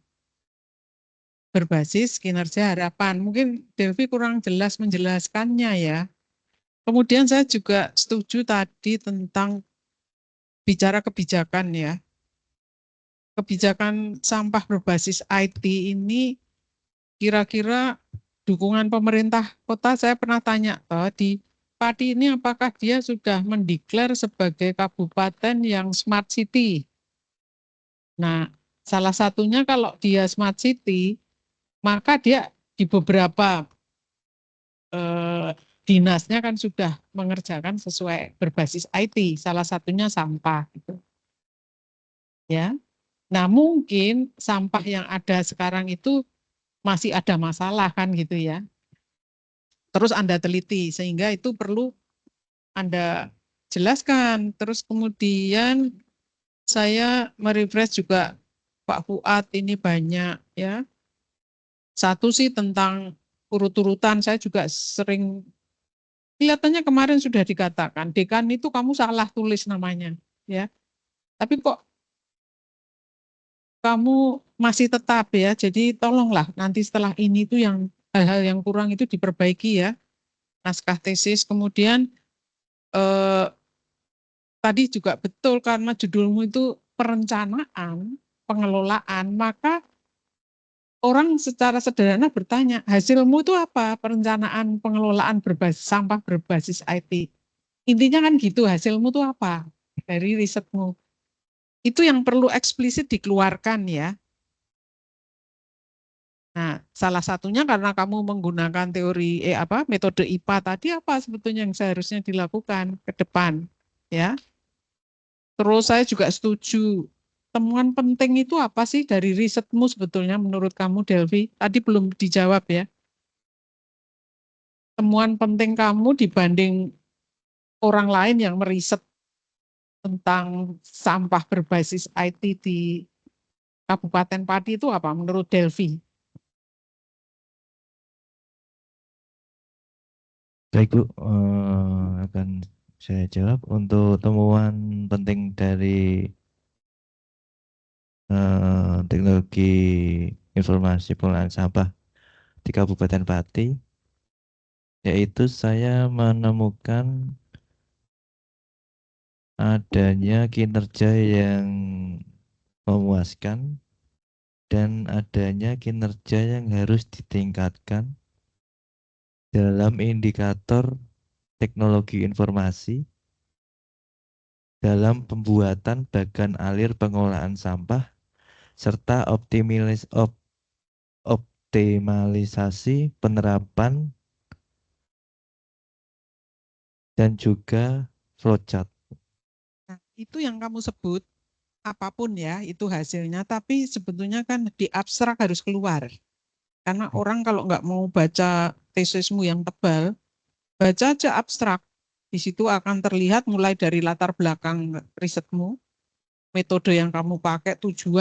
Berbasis kinerja harapan. Mungkin Devi kurang jelas menjelaskannya ya. Kemudian saya juga setuju tadi tentang bicara kebijakan ya. Kebijakan sampah berbasis IT ini kira-kira dukungan pemerintah kota, saya pernah tanya di Pati ini apakah dia sudah mendeklar sebagai kabupaten yang smart city. Nah, salah satunya kalau dia smart city, maka dia di beberapa dinasnya kan sudah mengerjakan sesuai berbasis IT, salah satunya sampah. Gitu. Ya, nah mungkin sampah yang ada sekarang itu masih ada masalah kan gitu ya. Terus Anda teliti sehingga itu perlu Anda jelaskan. Terus kemudian saya merefresh juga Pak Fuad ini banyak ya. Satu sih tentang urut-urutan, saya juga sering kelihatannya kemarin sudah dikatakan dekan itu kamu salah tulis namanya ya. Tapi kok kamu masih tetap ya. Jadi tolonglah nanti setelah ini tuh yang hal-hal yang kurang itu diperbaiki ya. naskah tesis. Kemudian tadi juga betul karena judulmu itu perencanaan, pengelolaan, maka orang secara sederhana bertanya, hasilmu itu apa? Perencanaan pengelolaan berbasis sampah berbasis IT. Intinya kan gitu, hasilmu itu apa dari risetmu. Itu yang perlu eksplisit dikeluarkan ya. Nah, salah satunya karena kamu menggunakan teori metode IPA tadi, apa sebetulnya yang seharusnya dilakukan ke depan ya. Terus saya juga setuju, temuan penting itu apa sih dari risetmu sebetulnya menurut kamu, Delvi? Tadi belum dijawab ya. Temuan penting kamu dibanding orang lain yang meriset tentang sampah berbasis IT di Kabupaten Pati itu apa menurut Delvi?
Baik Bu, akan saya jawab. Untuk temuan penting dari teknologi informasi pengelolaan sampah di Kabupaten Pati, yaitu saya menemukan adanya kinerja yang memuaskan dan adanya kinerja yang harus ditingkatkan dalam indikator teknologi informasi dalam pembuatan bagan alir pengelolaan sampah serta optimalisasi penerapan dan juga flowchart.
Nah, itu yang kamu sebut, apapun ya itu hasilnya, tapi sebetulnya kan di abstrak harus keluar. Karena orang kalau nggak mau baca tesismu yang tebal, baca aja abstrak. Di situ akan terlihat mulai dari latar belakang risetmu, metode yang kamu pakai, tujuan,